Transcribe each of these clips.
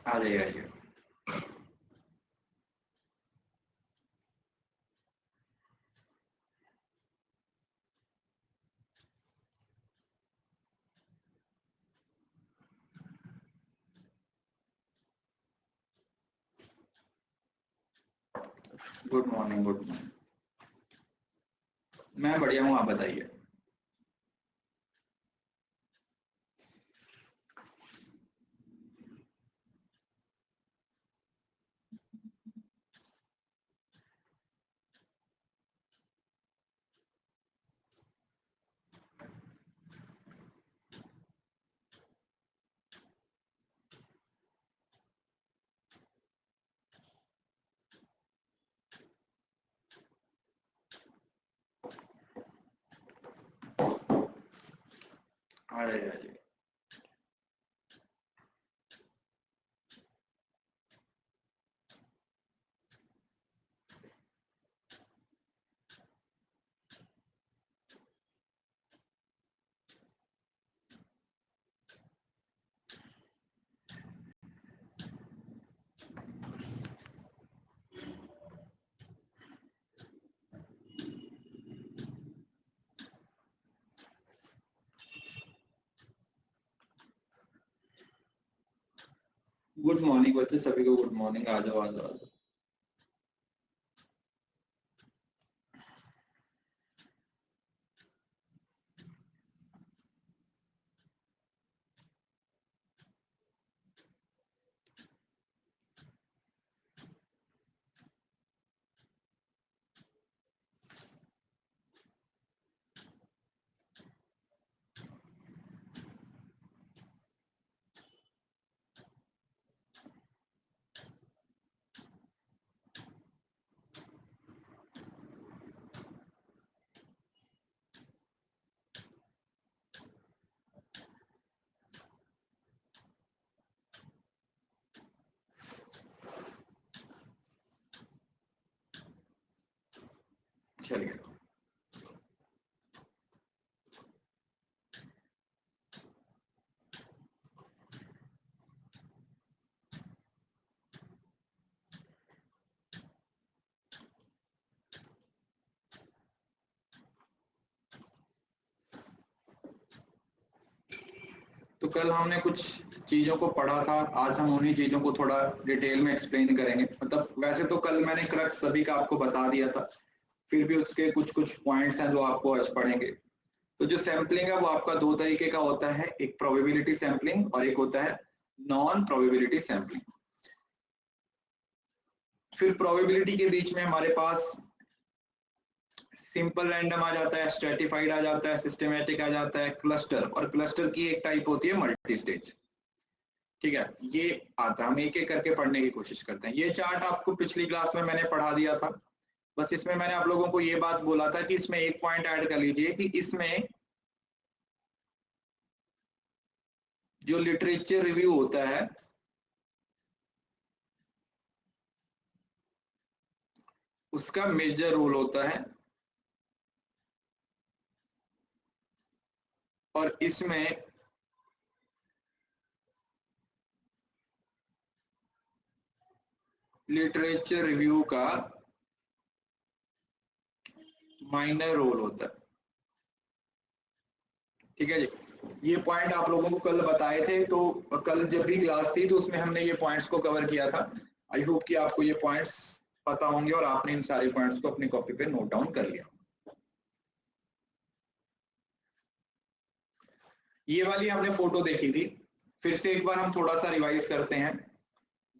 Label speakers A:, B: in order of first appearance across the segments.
A: आ जाइए आ जाइए। Good morning, good morning. मैं बढ़िया हूँ, आप बताइए। आ जाइए आ जाइए। गुड मॉर्निंग बच्चे, सभी को गुड मॉर्निंग। आ जाओ आ जाओ आ जाओ। चलिए, तो कल हमने कुछ चीजों को पढ़ा था, आज हम उन्हीं चीजों को थोड़ा डिटेल में एक्सप्लेन करेंगे। मतलब वैसे तो कल मैंने क्रक्स सभी का आपको बता दिया था, फिर भी उसके कुछ कुछ पॉइंट्स हैं जो आपको आज पढ़ेंगे। तो जो सैम्पलिंग है वो आपका दो तरीके का होता है, एक प्रोबेबिलिटी सैम्पलिंग और एक होता है नॉन प्रोबेबिलिटी सैम्पलिंग। फिर प्रोबेबिलिटी के बीच में हमारे पास सिंपल रैंडम आ जाता है, स्ट्रेटिफाइड आ जाता है, सिस्टमैटिक आ जाता है, क्लस्टर, और क्लस्टर की एक टाइप होती है मल्टी स्टेज। ठीक है, ये आता है। हम एक एक करके पढ़ने की कोशिश करते हैं। ये चार्ट आपको पिछली क्लास में मैंने पढ़ा दिया था। बस इसमें मैंने आप लोगों को ये बात बोला था कि इसमें एक पॉइंट ऐड कर लीजिए कि इसमें जो लिटरेचर रिव्यू होता है उसका मेजर रोल होता है, और इसमें लिटरेचर रिव्यू का माइनर रोल होता है। ठीक है जी, ये पॉइंट आप लोगों को कल बताए थे। तो कल जब भी क्लास थी तो उसमें हमने ये पॉइंट्स को कवर किया था। आई होप कि आपको ये पॉइंट्स पता होंगे और आपने इन सारे पॉइंट्स को अपनी कॉपी पे नोट डाउन कर लिया। ये वाली हमने फोटो देखी थी, फिर से एक बार हम थोड़ा सा रिवाइज करते हैं।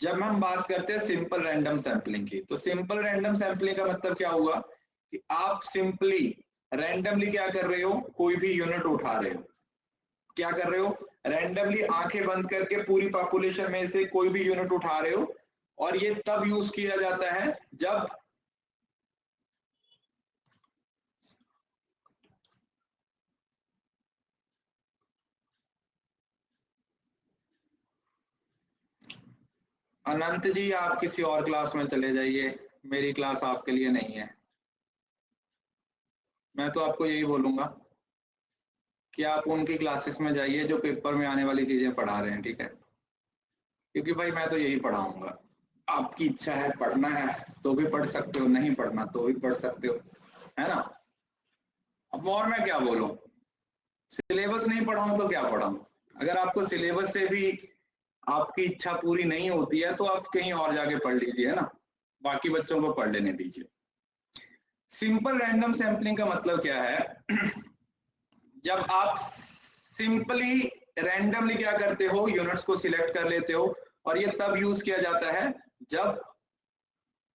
A: जब हम बात करते हैं सिंपल रैंडम सैंपलिंग की, तो सिंपल रैंडम सैंपलिंग का मतलब क्या हुआ कि आप सिंपली रैंडमली क्या कर रहे हो, कोई भी यूनिट उठा रहे हो। क्या कर रहे हो, रैंडमली आंखें बंद करके पूरी पॉपुलेशन में से कोई भी यूनिट उठा रहे हो। और ये तब यूज किया जाता है जब अनंत जी, आप किसी और क्लास में चले जाइए, मेरी क्लास आपके लिए नहीं है। मैं तो आपको यही बोलूंगा कि आप उनकी क्लासेस में जाइए जो पेपर में आने वाली चीजें पढ़ा रहे हैं। ठीक है, क्योंकि भाई मैं तो यही पढ़ाऊंगा, आपकी इच्छा है पढ़ना है तो भी पढ़ सकते हो, नहीं पढ़ना तो भी पढ़ सकते हो, है ना। अब और मैं क्या बोलूं, सिलेबस नहीं पढ़ाऊं तो क्या पढ़ाऊं। अगर आपको सिलेबस से भी आपकी इच्छा पूरी नहीं होती है तो आप कहीं और जाके पढ़ लीजिए, है ना, बाकी बच्चों को पढ़ लेने दीजिए। सिंपल रैंडम सैंपलिंग का मतलब क्या है, जब आप सिंपली रैंडमली क्या करते हो, यूनिट्स को सिलेक्ट कर लेते हो, और ये तब यूज किया जाता है जब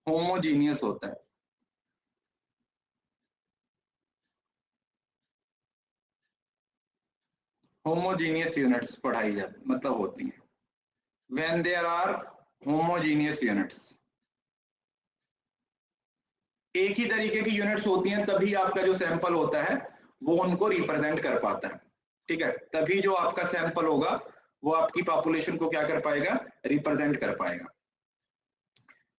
A: होमोजीनियस होता है। होमोजीनियस यूनिट्स पढ़ाई जाती मतलब होती है when there are homogeneous units. एक ही तरीके की यूनिट्स होती हैं तभी आपका जो सैंपल होता है वो उनको रिप्रेजेंट कर पाता है, ठीक है। तभी जो आपका सैंपल होगा वो आपकी पॉपुलेशन को क्या कर पाएगा, रिप्रेजेंट कर पाएगा।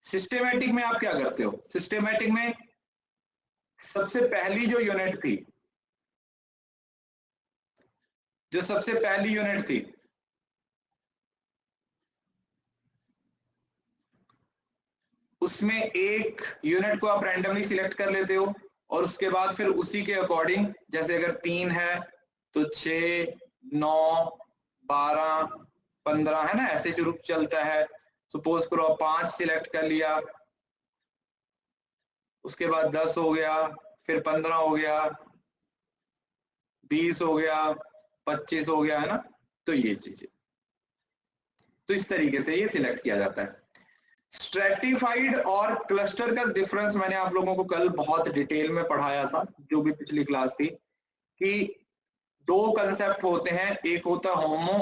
A: सिस्टेमैटिक में आप क्या करते हो, सिस्टेमैटिक में सबसे पहली जो यूनिट थी, जो सबसे पहली यूनिट थी, उसमें एक यूनिट को आप रैंडमली सिलेक्ट कर लेते हो, और उसके बाद फिर उसी के अकॉर्डिंग, जैसे अगर 3 है तो 6, 9, 12, 15, है ना, ऐसे जो ग्रुप चलता है। सपोज करो 5 सिलेक्ट कर लिया, उसके बाद 10 हो गया, फिर 15 हो गया, 20 हो गया, 25 हो गया, है ना। तो ये चीजें, तो इस तरीके से ये सिलेक्ट किया जाता है। स्ट्रेटिफाइड और क्लस्टर का डिफरेंस मैंने आप लोगों को कल बहुत डिटेल में पढ़ाया था, जो भी पिछली क्लास थी, कि 2 कंसेप्ट होते हैं, एक होता है होमो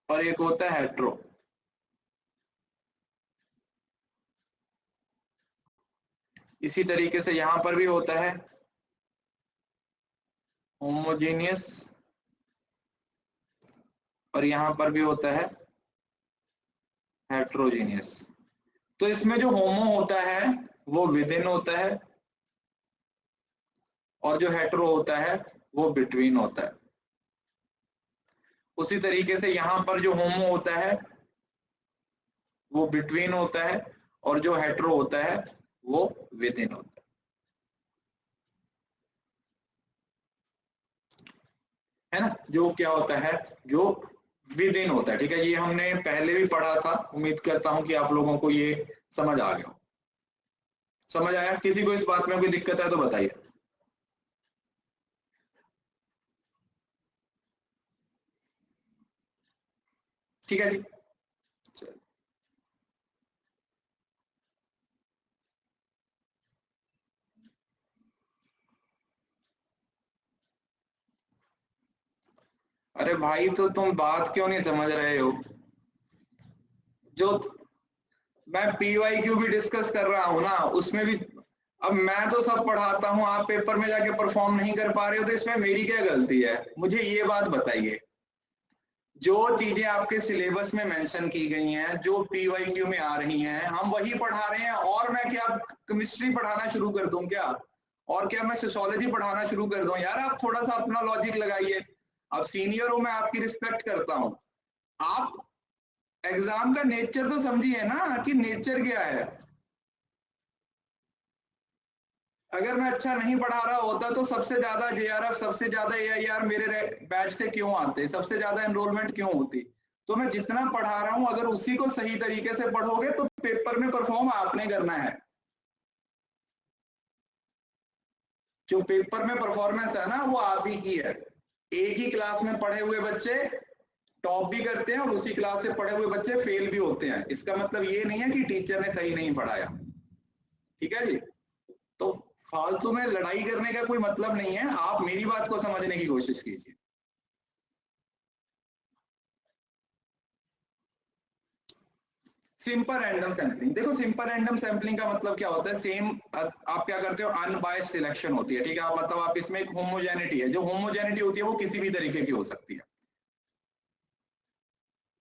A: और एक होता है हेट्रो। इसी तरीके से यहां पर भी होता है होमोजीनियस, और यहां पर भी होता है हेट्रोजीनियस। तो इसमें जो होमो होता है वो विद इन होता है, और जो हेट्रो होता है वो बिटवीन होता है। उसी तरीके से यहां पर जो होमो होता है वो बिटवीन होता है, और जो हेट्रो होता है वो विद इन होता है ना। जो क्या होता है, जो विद इन होता है, ठीक है। ये हमने पहले भी पढ़ा था, उम्मीद करता हूं कि आप लोगों को ये समझ आ गया। समझ आया? किसी को इस बात में कोई दिक्कत है तो बताइए। ठीक है जी, चल। अरे भाई, तो तुम बात क्यों नहीं समझ रहे हो? जो मैं PYQ भी डिस्कस कर रहा हूं ना, उसमें भी अब मैं तो सब पढ़ाता हूं, आप पेपर में जाके परफॉर्म नहीं कर पा रहे हो, तो इसमें मेरी क्या गलती है? मुझे ये बात बताइए। जो चीजें आपके सिलेबस में मेंशन की गई हैं, जो PYQ में आ रही हैं, हम वही पढ़ा रहे हैं। और मैं क्या केमिस्ट्री पढ़ाना शुरू कर दूं क्या? और क्या मैं सोशियोलॉजी पढ़ाना शुरू कर दूं? यार आप थोड़ा सा अपना लॉजिक लगाइए। आप सीनियर हो, मैं आपकी रिस्पेक्ट करता हूं। आप एग्जाम का नेचर तो समझिए ना, कि नेचर क्या है। अगर मैं अच्छा नहीं पढ़ा रहा होता तो सबसे ज्यादा JRF, सबसे ज्यादा AIR मेरे बैच से क्यों आते, सबसे ज्यादा एनरोलमेंट क्यों होती? तो मैं जितना पढ़ा रहा हूं, अगर उसी को सही तरीके से पढ़ोगे तो पेपर में परफॉर्म आपने करना है। जो पेपर में परफॉर्मेंस है ना, वो आप ही की है। एक ही क्लास में पढ़े हुए बच्चे टॉप भी करते हैं, और उसी क्लास से पढ़े हुए बच्चे फेल भी होते हैं। इसका मतलब ये नहीं है कि टीचर ने सही नहीं पढ़ाया, ठीक है जी। तो फालतू में लड़ाई करने का कोई मतलब नहीं है, आप मेरी बात को समझने की कोशिश कीजिए। सिंपल रैंडम सैंपलिंग, देखो सिंपल रैंडम सैंपलिंग का मतलब क्या होता है, सेम आप क्या करते हो, अनबायस्ड सिलेक्शन होती है, ठीक है। मतलब आप इसमें एक होमोजेनिटी है, जो होमोजेनिटी होती है वो किसी भी तरीके की हो सकती है।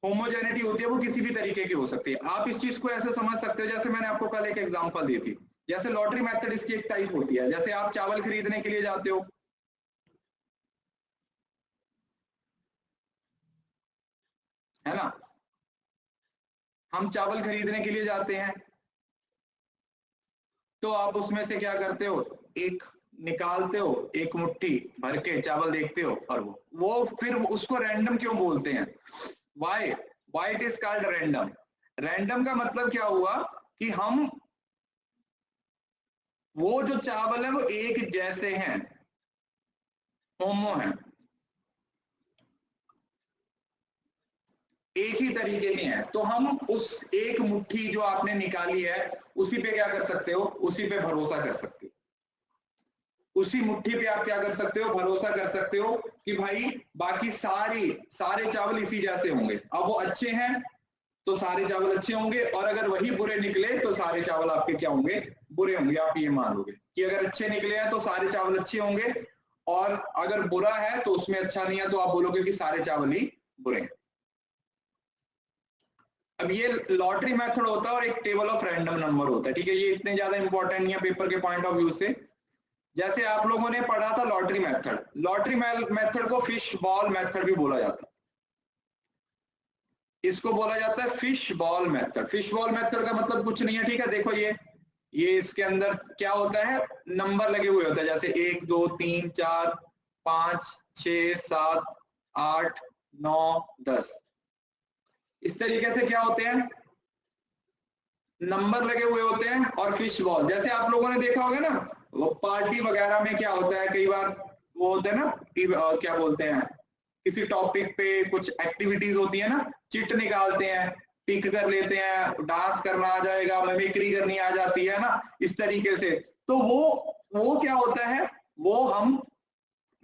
A: होमोजेनिटी होती है वो किसी भी तरीके की हो सकती है। आप इस चीज को ऐसे समझ सकते हो, जैसे मैंने आपको कल एक एग्जांपल दी थी, जैसे लॉटरी मेथड इसकी एक टाइप होती है। जैसे आप चावल खरीदने के लिए जाते हो, है ना। हम चावल खरीदने के लिए जाते हैं तो आप उसमें से क्या करते हो, एक निकालते हो, एक मुट्ठी भर के चावल देखते हो, और वो फिर उसको रैंडम क्यों बोलते हैं, why why it is called random. Random का मतलब क्या हुआ कि हम वो जो चावल है वो एक जैसे हैं, होमो हैं, एक ही तरीके के हैं, तो हम उस एक मुट्ठी जो आपने निकाली है उसी पे क्या कर सकते हो, उसी पे भरोसा कर सकते हो, उसी मुट्ठी पे आप क्या कर सकते हो, भरोसा कर सकते हो कि भाई बाकी सारे चावल इसी जैसे होंगे। अब वो अच्छे हैं तो सारे चावल अच्छे होंगे, और अगर वही बुरे निकले तो सारे चावल आपके क्या होंगे, बुरे होंगे। आप ये मान लोगे कि अगर अच्छे निकले हैं तो सारे चावल अच्छे होंगे, और अगर बुरा है तो उसमें अच्छा नहीं है तो आप बोलोगे कि सारे चावल ही बुरे हैं। अब ये लॉटरी मेथड होता है और एक टेबल ऑफ रैंडम नंबर होता है, ठीक है। ये इतने ज्यादा इंपॉर्टेंट नहीं है पेपर के पॉइंट ऑफ व्यू से। जैसे आप लोगों ने पढ़ा था लॉटरी मेथड, लॉटरी मेथड को फिश बॉल मेथड भी बोला जाता है, इसको बोला जाता है fish ball method. Fish ball method का मतलब कुछ नहीं है, ठीक है। देखो ये इसके अंदर क्या होता है, नंबर लगे हुए होते हैं, जैसे 1 2 3 4 5 6 7 8 9 10, इस तरीके से क्या होते हैं, नंबर लगे हुए होते हैं। और फिश बॉल जैसे आप लोगों ने देखा होगा ना, वो पार्टी वगैरह में क्या होता है, कई बार वो होते हैं ना, क्या बोलते हैं, किसी टॉपिक पे कुछ एक्टिविटीज होती है ना, चिट निकालते हैं, पिक कर लेते हैं, डांस करना आ जाएगा, मिमिक्री करनी आ जाती है ना, इस तरीके से। तो वो क्या होता है, वो हम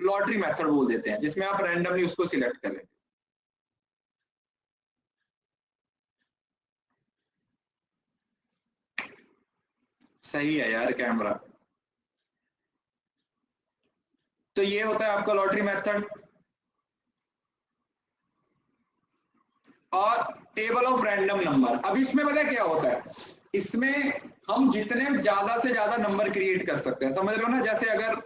A: लॉटरी मेथड बोल देते हैं, जिसमें आप रैंडमली उसको सिलेक्ट कर लेते हैं। सही है यार कैमरा। तो ये होता है आपका लॉटरी मेथड। और टेबल ऑफ रैंडम नंबर, अब इसमें पता क्या होता है, इसमें हम जितने ज्यादा से ज्यादा नंबर क्रिएट कर सकते हैं, समझ रहे हो ना। जैसे अगर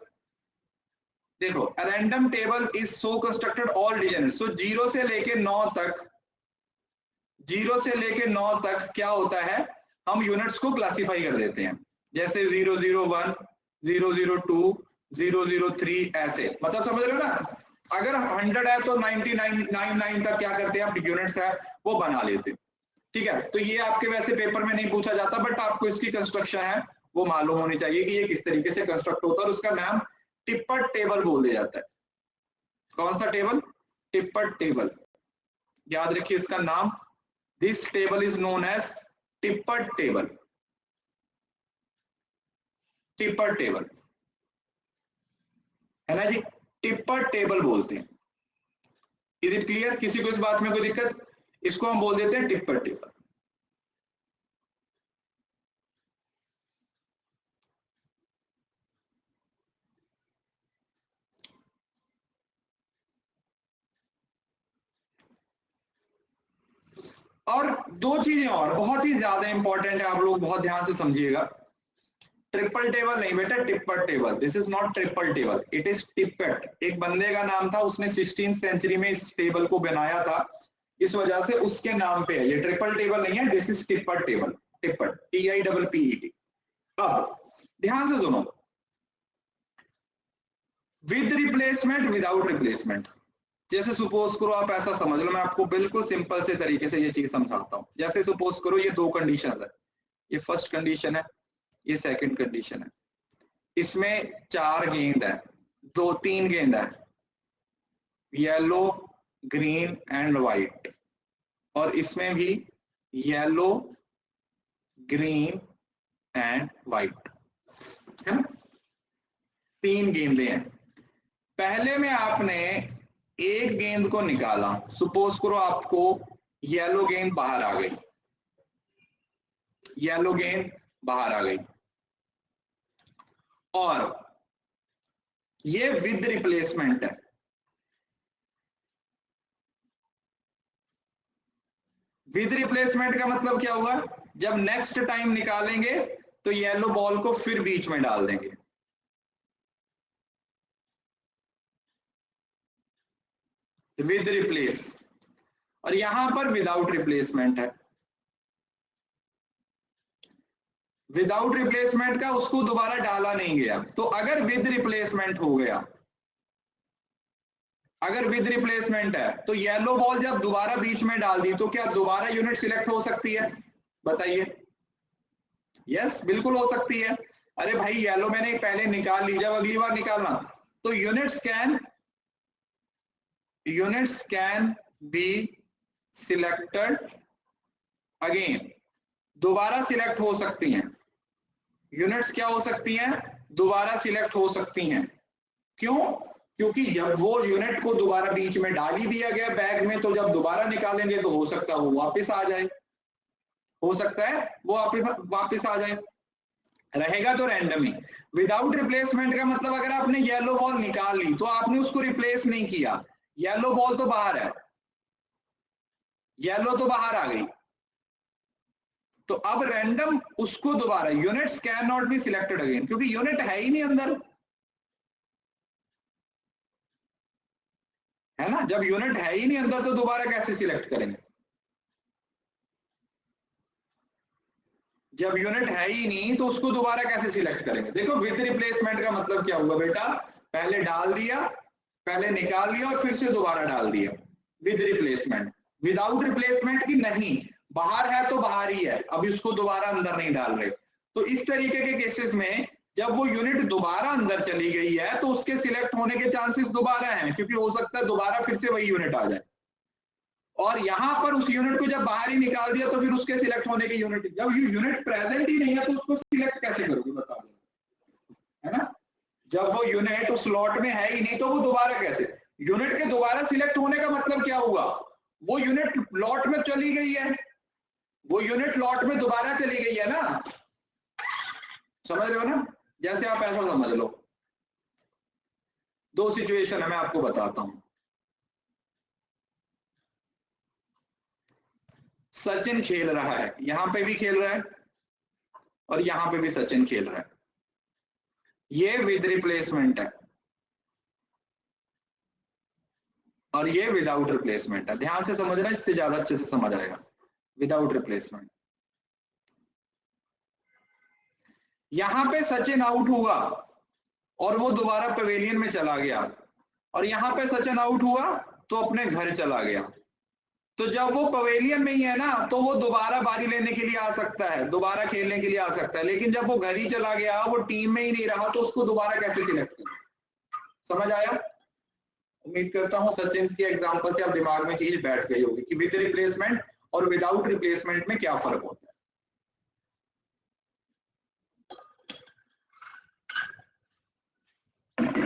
A: देखो, random table is so constructed all digits, so 0 से लेके 9 तक, 0 से लेके 9 तक क्या होता है, हम यूनिट्स को क्लासिफाई कर देते हैं, जैसे 001 002 003 ऐसे, मतलब समझ रहे हो ना। अगर 100 है तो 99 तक क्या करते हैं आप, यूनिट्स है वो बना लेते हैं, ठीक है। तो ये आपके वैसे पेपर में नहीं पूछा जाता, बट आपको इसकी कंस्ट्रक्शन है वो मालूम होनी चाहिए कि ये किस तरीके से कंस्ट्रक्ट होता है, और उसका नाम टिप्पट टेबल बोल दिया जाता है। कौन सा टेबल, टिप्पट टेबल, याद रखिए इसका नाम। This table is known as Tippett table, Tippett table है ना जी, टिप्पट टेबल बोलते हैं। इज इट क्लियर, किसी को इस बात में कोई दिक्कत, इसको हम बोल देते हैं टिप्पट टेबल। और दो चीजें और बहुत ही ज्यादा इंपॉर्टेंट है, आप लोग बहुत ध्यान से समझिएगा। ट्रिपल टेबल नहीं बेटा, Tippett table, this is not triple table, it is Tippett. एक बंदे का नाम था, उसने 16th सेंचुरी में इस टेबल को बनाया था, इस वजह से उसके नाम पे है। ये ट्रिपल टेबल नहीं है, दिस इज टिप्पट टेबल, टिप्पट TIPPET। अब ध्यान से सुनो, विद रिप्लेसमेंट विदाउट रिप्लेसमेंट। जैसे सपोज करो, आप ऐसा समझ लो, मैं आपको बिल्कुल सिंपल से तरीके से ये चीज समझाता हूं। जैसे सपोज करो ये दो कंडीशन है, ये फर्स्ट कंडीशन है, ये सेकंड कंडीशन है। इसमें 4 गेंद है, 3 गेंद है, येलो ग्रीन एंड व्हाइट, और इसमें भी येलो ग्रीन एंड व्हाइट, है ना, 3 गेंदें हैं। पहले में आपने एक गेंद को निकाला, सपोज करो आपको येलो गेंद बाहर आ गई, येलो गेंद बाहर आ गई, और ये विद रिप्लेसमेंट है। विद रिप्लेसमेंट का मतलब क्या हुआ, जब नेक्स्ट टाइम निकालेंगे तो येलो बॉल को फिर बीच में डाल देंगे। विद रिप्लेस, और यहां पर विदाउट रिप्लेसमेंट है। विदाउट रिप्लेसमेंट का उसको दोबारा डाला नहीं गया। तो अगर विद रिप्लेसमेंट हो गया, अगर विद रिप्लेसमेंट है तो येलो बॉल जब दोबारा बीच में डाल दी तो क्या दोबारा यूनिट सिलेक्ट हो सकती है? बताइए। यस, बिल्कुल हो सकती है। अरे भाई येलो मैंने पहले निकाल ली, जब अगली बार निकालना तो units can be selected again, दोबारा सिलेक्ट हो सकती हैं। यूनिट्स क्या हो सकती हैं? दोबारा सिलेक्ट हो सकती हैं। क्यों? क्योंकि जब वो यूनिट को दोबारा बीच में डाल ही दिया गया बैग में, तो जब दोबारा निकालेंगे तो हो सकता है वो वापस आ जाए, हो सकता है वो वापस आ जाए, रहेगा तो रैंडम ही। विदाउट रिप्लेसमेंट का मतलब अगर आपने येलो बॉल निकाल ली तो आपने उसको रिप्लेस नहीं किया, येलो बॉल तो बाहर है, येलो तो बाहर आ गई, तो अब रैंडम उसको दोबारा, units can not be selected again, क्योंकि यूनिट है ही नहीं अंदर, है ना। जब यूनिट है ही नहीं अंदर तो दोबारा कैसे सिलेक्ट करेंगे? जब यूनिट है ही नहीं तो उसको दोबारा कैसे सिलेक्ट करेंगे? देखो विद रिप्लेसमेंट का मतलब क्या हुआ बेटा, पहले डाल दिया, पहले निकाल लिया और फिर से दोबारा डाल दिया, विद रिप्लेसमेंट। विदाउट रिप्लेसमेंट की नहीं, बाहर है तो बाहर ही है, अभी उसको दोबारा अंदर नहीं डाल रहे। तो इस तरीके के केसेस में जब वो यूनिट दोबारा अंदर चली गई है तो उसके सिलेक्ट होने के चांसेस दोबारा हैं, क्योंकि हो सकता है दोबारा फिर से वही यूनिट आ जाए। और यहां पर उस यूनिट को जब बाहर ही निकाल दिया तो फिर उसके सिलेक्ट होने के यूनिट, जब यूनिट प्रेजेंट ही नहीं है तो उसको सिलेक्ट कैसे करोगे बताओ, है ना। जब वो यूनिट उस स्लॉट में है ही नहीं तो वो दोबारा कैसे, यूनिट के दोबारा सिलेक्ट होने का मतलब क्या हुआ, वो यूनिट लॉट में चली गई है, वो यूनिट लॉट में दोबारा चली गई है ना, समझ रहे हो ना। जैसे आप ऐसा समझ लो, दो सिचुएशन है मैं आपको बताता हूं। सचिन खेल रहा है, यहां पे भी खेल रहा है और यहां पे भी सचिन खेल रहा है, ये विद रिप्लेसमेंट है और ये विदाउट रिप्लेसमेंट है। ध्यान से समझना, इससे ज्यादा अच्छे से समझ आएगा। विदाउट रिप्लेसमेंट, यहां पे सचिन आउट हुआ और वो दोबारा पवेलियन में चला गया, और यहां पे सचिन आउट हुआ तो अपने घर चला गया। तो जब वो पवेलियन में ही है ना तो वो दोबारा बारी लेने के लिए आ सकता है, दोबारा खेलने के लिए आ सकता है, लेकिन जब वो घर ही चला गया, वो टीम में ही नहीं रहा, तो उसको दोबारा कैसे सिलेक्ट करें? समझ आया? उम्मीद करता हूं सचिन के एग्जांपल से आप दिमाग में चीज बैठ गई होगी कि विद रिप्लेसमेंट और विदाउट रिप्लेसमेंट में क्या फर्क होता है।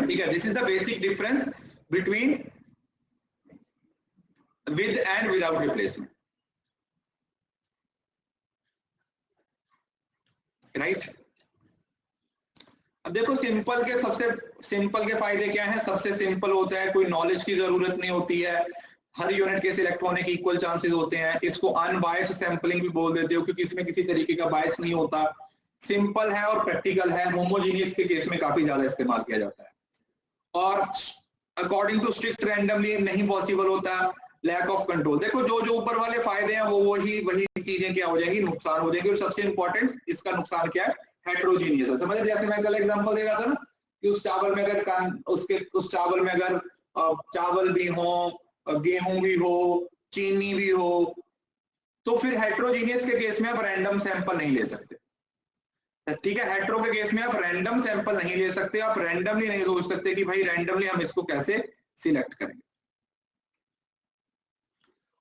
A: ठीक है, this is the basic difference between with and without replacement, right? अब देखो सिंपल के सबसे सिंपल के फायदे क्या हैं? सबसे सिंपल होता है, कोई नॉलेज की जरूरत नहीं होती है, हर यूनिट के सिलेक्ट होने के इक्वल चांसेस होते हैं, इसको अनबायस्ड सैंपलिंग भी बोल देते हो क्योंकि इसमें किसी तरीके का बायस नहीं होता, सिंपल है और प्रैक्टिकल है। होमोजीनियस के केस में काफी ज्यादा इस्तेमाल किया जाता है, और अकॉर्डिंग टू स्ट्रिक्ट रैंडमली नहीं पॉसिबल होता। लैक ऑफ कंट्रोल, देखो जो जो ऊपर वाले फायदे हैं वो वही चीजें क्या हो जाएंगी, नुकसान हो जाएंगी। और सबसे इंपॉर्टेंट इसका नुकसान क्या है? हेट्रोजीनियस है। समझ, जैसे मैं कल एग्जांपल दे रहा था ना कि उस चावल में अगर उस चावल में अगर चावल भी हो, गेहूं भी हो, चीनी भी हो, तो फिर हेट्रोजीनियस के केस में आप रैंडम सैंपल नहीं ले सकते। ठीक है, हेट्रो के केस में आप रैंडम सैंपल नहीं ले सकते, आप रैंडमली नहीं सोच सकते कि भाई रैंडमली हम इसको कैसे सिलेक्ट करेंगे।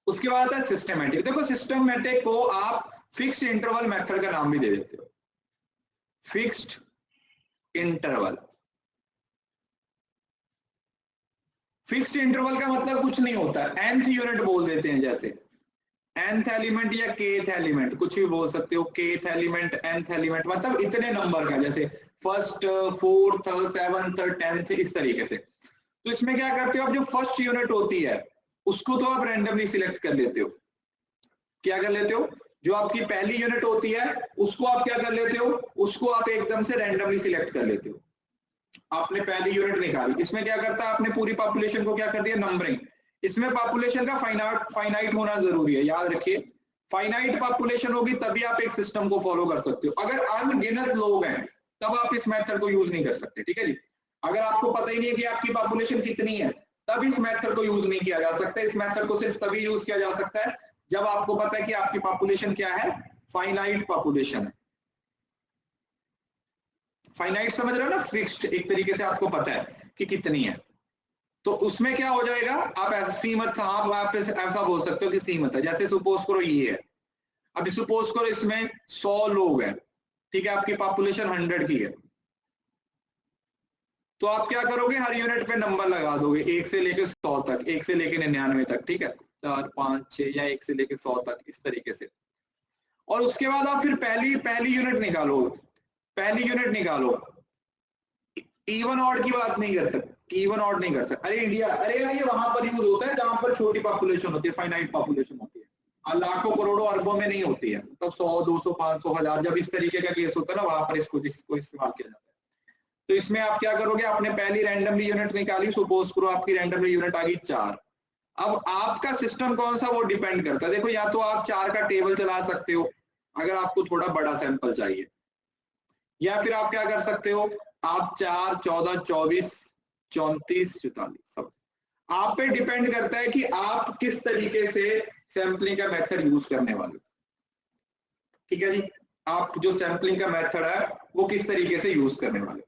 A: उसके बाद आता है सिस्टमैटिक। देखो सिस्टमैटिक को आप फिक्स्ड इंटरवल मेथड का नाम भी दे देते हो, फिक्स्ड इंटरवल। फिक्स्ड इंटरवल का मतलब कुछ नहीं होता, nth यूनिट बोल देते हैं, जैसे nth एलिमेंट या kth एलिमेंट, कुछ भी बोल सकते हो, kth एलिमेंट, nth एलिमेंट, मतलब इतने नंबर का, जैसे फर्स्ट, फोर्थ, सेवंथ, 10th, इस तरीके से। तो इसमें क्या करते हो आप, जो फर्स्ट यूनिट होती है उसको तो आप रैंडमली सिलेक्ट कर लेते हो। क्या कर लेते हो? जो आपकी पहली यूनिट होती है उसको आप क्या कर लेते हो, उसको आप एकदम से रैंडमली सिलेक्ट कर लेते हो। आपने पहली यूनिट निकाली, इसमें क्या करता है, आपने पूरी पॉपुलेशन को क्या कर दिया, नंबरिंग। इसमें पॉपुलेशन का फाइनाइट होना जरूरी है, याद रखिए। फाइनाइट पॉपुलेशन होगी तभी आप एक सिस्टम को फॉलो कर सकते हो। अगर अनगिनत लोग हैं तब आप इस मेथड को यूज नहीं कर सकते, ठीक है जी। अगर आपको पता ही नहीं है कि आपकी पॉपुलेशन कितनी है तब इस मेथड को यूज नहीं किया जा सकता। इस मेथड को सिर्फ तभी यूज किया जा सकता है जब आपको पता है कि आपकी पॉपुलेशन क्या है, फाइनाइट पॉपुलेशन है। फाइनाइट समझ रहे हो ना, फिक्स्ड, एक तरीके से आपको पता है कि कितनी है। तो उसमें क्या हो जाएगा, आप ऐसा सीमित, आप ऐसा बोल सकते हो कि सीमित है। जैसे सपोज करो ये है, अभी सपोज करो इसमें 100 लोग हैं, ठीक है, आपकी पॉपुलेशन 100 की है। तो आप क्या करोगे, हर यूनिट पे नंबर लगा दोगे 1 से लेके 100 तक, 1 से लेके 99 तक, ठीक है, 4 5 6 या 1 से लेके 100 तक, इस तरीके से। और उसके बाद आप फिर पहली यूनिट निकालो, पहली यूनिट निकालो। इवन ऑड की बात नहीं करते, इवन ऑड नहीं कर सकते। अरे इंडिया, अरे यार ये वहां पर यूज होता है जहां पर छोटी पॉपुलेशन होती है, फाइनाइट पॉपुलेशन होती है, लाखों करोड़ों अरबों में नहीं होती है। मतलब 100 200 500 1000 जब इस तरीके का केस होता है ना, वहां पर इसको इस्तेमाल किया जाता है। तो इसमें आप क्या करोगे, आपने पहली रैंडमली यूनिट निकाली, सपोज करो आपकी रैंडमली यूनिट आ गई 4। अब आपका सिस्टम कौन सा, वो डिपेंड करता है। देखो, या तो आप 4 का टेबल चला सकते हो अगर आपको थोड़ा बड़ा सैंपल चाहिए, या फिर आप क्या कर सकते हो, आप 4 14 24 34 44 सब आप पे डिपेंड करता है कि आप किस तरीके से सैंपलिंग का मेथड यूज करने वाले, ठीक है जी। आप जो सैंपलिंग का मेथड है वो किस तरीके से यूज करने वाले।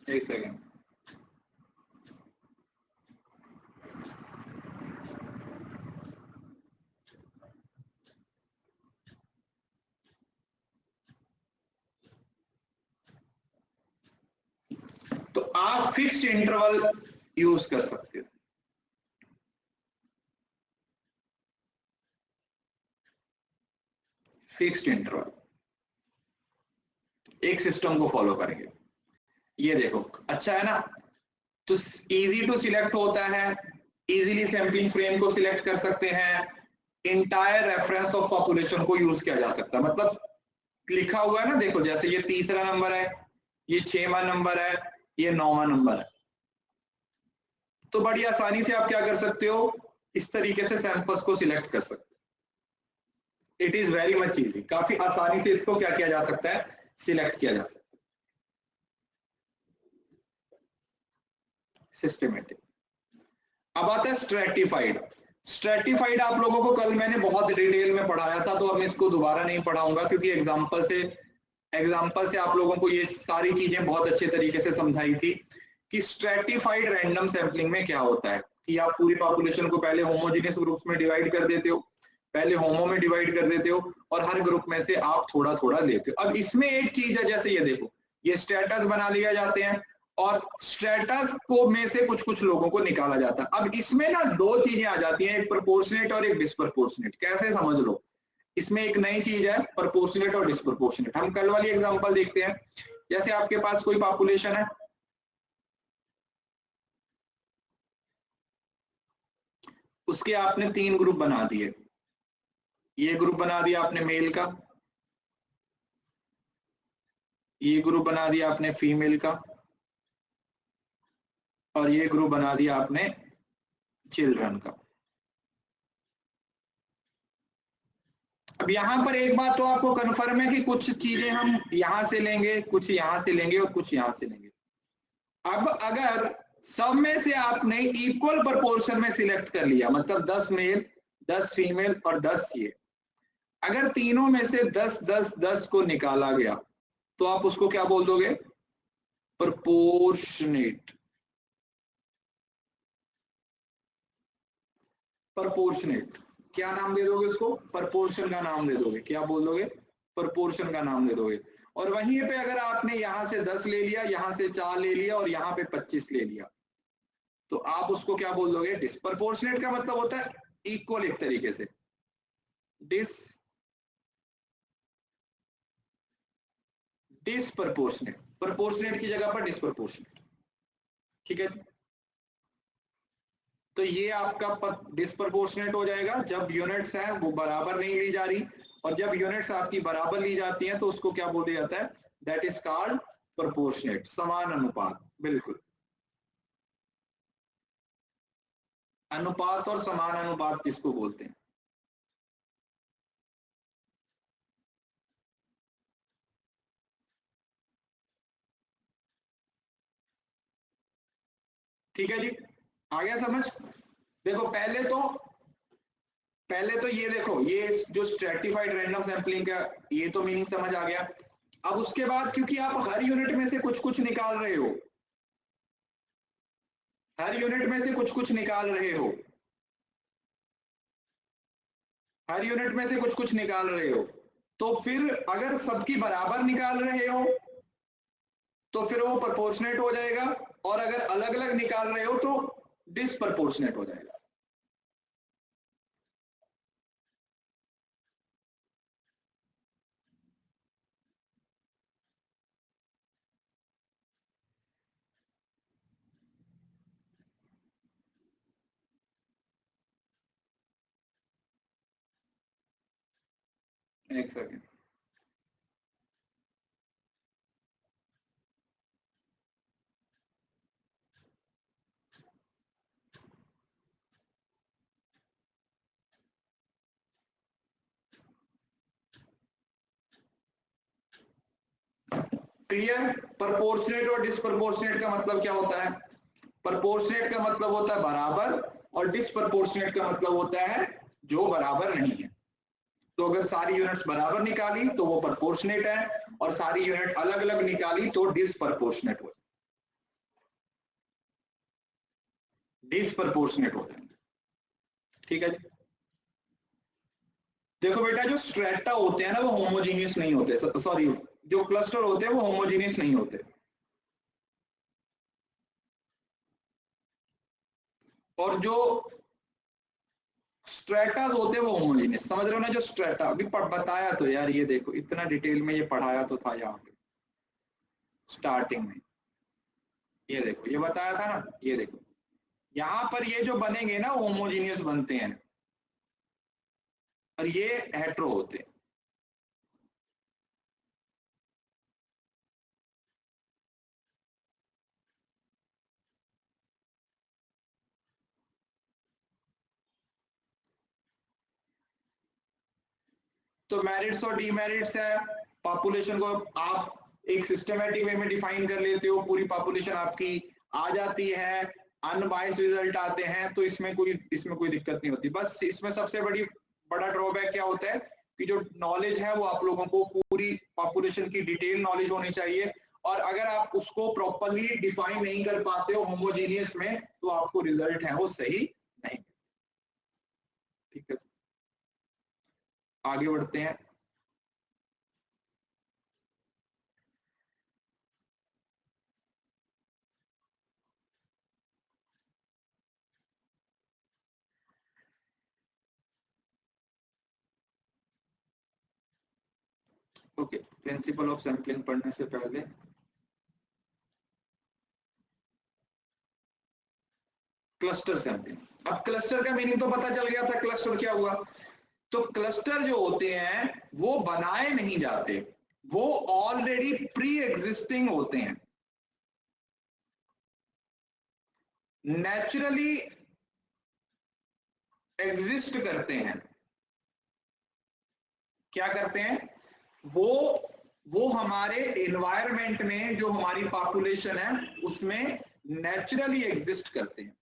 A: एक सेकेंड, तो आप फिक्स्ड इंटरवल यूज कर सकते हो। फिक्स्ड इंटरवल एक सिस्टम को फॉलो करेंगे। ये देखो, अच्छा है ना, तो इजी टू सिलेक्ट होता है, इजीली सैंपलिंग फ्रेम को सिलेक्ट कर सकते हैं, इंटायर रेफरेंस ऑफ पॉपुलेशन को यूज किया जा सकता है। मतलब लिखा हुआ है ना, देखो, जैसे ये 3रा नंबर है, ये 6वां नंबर है, ये 9वां नंबर है। तो बड़ी आसानी से आप क्या कर सकते हो, इस तरीके से सैंपल्स को सिलेक्ट कर सकते हो। It is very much easy, काफी आसानी से इसको क्या किया जा सकता है, सिलेक्ट किया जा सकता है सिस्टमेटिक। अब आता है स्ट्रेटिफाइड। स्ट्रेटिफाइड आप लोगों को कल मैंने बहुत डिटेल में पढ़ाया था, तो अब इसको दोबारा नहीं पढ़ाऊंगा, क्योंकि एग्जांपल से आप लोगों को ये सारी चीजें बहुत अच्छे तरीके से समझाई थी कि स्ट्रेटिफाइड रैंडम सैंपलिंग में क्या होता है कि आप पूरी पॉपुलेशन को पहले होमोजेनियस ग्रुप्स में डिवाइड कर देते हो, पहले होमो में डिवाइड कर देते हो, और हर ग्रुप में से आप थोड़ा थोड़ा लेते हो। अब इसमें एक चीज है, जैसे ये देखो, ये स्टेटस बना लिया जाते हैं और स्टेटस को में से कुछ कुछ लोगों को निकाला जाता है। अब इसमें ना 2 चीजें आ जाती हैं, एक प्रोपोर्शनेट और एक डिस्प्रोपोर्शनेट। कैसे समझ लो, इसमें एक नई चीज है प्रोपोर्शनेट और डिस्प्रोपोर्शनेट। हम कल वाली एग्जांपल देखते हैं। जैसे आपके पास कोई पॉपुलेशन है, उसके आपने 3 ग्रुप बना दिए। ये ग्रुप बना दिया आपने मेल का, ये ग्रुप बना दिया आपने फीमेल का, और ये ग्रुप बना दिया आपने चिल्ड्रन का। अब यहां पर एक बात तो आपको कंफर्म है कि कुछ चीजें हम यहां से लेंगे, कुछ यहां से लेंगे और कुछ यहां से लेंगे। अब अगर सब में से आपने इक्वल प्रोपोर्शन में सिलेक्ट कर लिया, मतलब 10 मेल 10 फीमेल और 10 ये, अगर तीनों में से 10 10 10 को निकाला गया तो आप उसको क्या बोल दोगे, प्रोपोर्शनेट। प्रोपोर्शनेट क्या नाम दे दोगे उसको, प्रोपोर्शन का नाम दे दोगे। क्या बोल दोगे, प्रोपोर्शन का नाम दे दोगे। और वहीं पे अगर आपने यहां से 10 ले लिया, यहां से 4 ले लिया और यहां पे 25 ले लिया, तो आप उसको क्या बोल दोगे? डिस्प्रपोर्शनेट का मतलब होता है इक्वल, एक तरीके से डिस्प्रपोर्शनेट, प्रपोर्शनेट की जगह पर डिस्प्रपोर्शनेट। ठीक है, तो ये आपका डिस्प्रपोर्शनेट हो जाएगा जब यूनिट्स हैं वो बराबर नहीं ली जा रही, और जब यूनिट्स आपकी बराबर ली जाती हैं तो उसको क्या बोल दिया जाता है? दैट इज कॉल्ड प्रपोर्शनेट, समान अनुपात। बिल्कुल, अनुपात और समान अनुपात किसको बोलते हैं? ठीक है जी, आ गया समझ? देखो पहले तो ये देखो, ये जो स्ट्रेटिफाइड रैंडम सैंपलिंग का ये तो मीनिंग समझ आ गया। अब उसके बाद क्योंकि आप हर यूनिट में से कुछ कुछ निकाल रहे हो, हर यूनिट में से कुछ कुछ निकाल रहे हो, हर यूनिट में से कुछ कुछ निकाल रहे हो, तो फिर अगर सबकी बराबर निकाल रहे हो तो फिर वो प्रोपोर्शनेट हो जाएगा, और अगर अलग अलग निकाल रहे हो तो डिसप्रोपोर्शनेट हो जाएगा। एक सेकेंड, क्लियर? प्रोपोर्शनेट और डिसप्रोपोर्शनेट का मतलब क्या होता है? प्रोपोर्शनेट का मतलब होता है बराबर, और डिसप्रोपोर्शनेट का मतलब होता है जो बराबर नहीं है। तो अगर सारी यूनिट्स बराबर निकाली तो वो प्रोपोर्शनेट है, और सारी यूनिट अलग अलग निकाली तो डिसप्रोपोर्शनेट हो, डिसप्रोपोर्शनेट हो जाएंगे। ठीक है जी, देखो बेटा, जो स्ट्रेटा होते हैं ना वो होमोजीनियस नहीं होते, सॉरी, जो क्लस्टर होते हैं वो होमोजीनियस नहीं होते, और जो स्ट्रेटास होते हैं वो होमोजीनियस। समझ रहे हो ना? जो स्ट्रेटा अभी बताया तो यार, ये देखो इतना डिटेल में ये पढ़ाया तो था यहाँ पे स्टार्टिंग में, ये देखो ये बताया था ना, ये देखो यहाँ पर ये जो बनेंगे ना होमोजीनियस बनते हैं, और ये हेट्रो होते हैं। तो मेरिट्स और डीमेरिट्स है, पॉपुलेशन को आप एक सिस्टमेटिक वे में डिफाइन कर लेते हो, पूरी पॉपुलेशन आपकी आ जाती है, अनबायस्ड रिजल्ट आते हैं, तो इसमें कोई दिक्कत नहीं होती। बस इसमें सबसे बड़ा ड्रॉबैक क्या होता है कि जो नॉलेज है वो आप लोगों को पूरी पॉपुलेशन की डिटेल नॉलेज होनी चाहिए, और अगर आप उसको प्रॉपरली डिफाइन नहीं कर पाते हो होमोजीनियस में तो आपको रिजल्ट है वो सही नहीं। ठीक है, आगे बढ़ते हैं। ओके, प्रिंसिपल ऑफ सैंपलिंग पढ़ने से पहले क्लस्टर सैंपलिंग। अब क्लस्टर का मीनिंग तो पता चल गया था, क्लस्टर क्या हुआ? तो क्लस्टर जो होते हैं वो बनाए नहीं जाते, वो ऑलरेडी प्री एग्जिस्टिंग होते हैं, नेचुरली एग्जिस्ट करते हैं। क्या करते हैं? वो हमारे एनवायरमेंट में जो हमारी पॉपुलेशन है उसमें नेचुरली एग्जिस्ट करते हैं।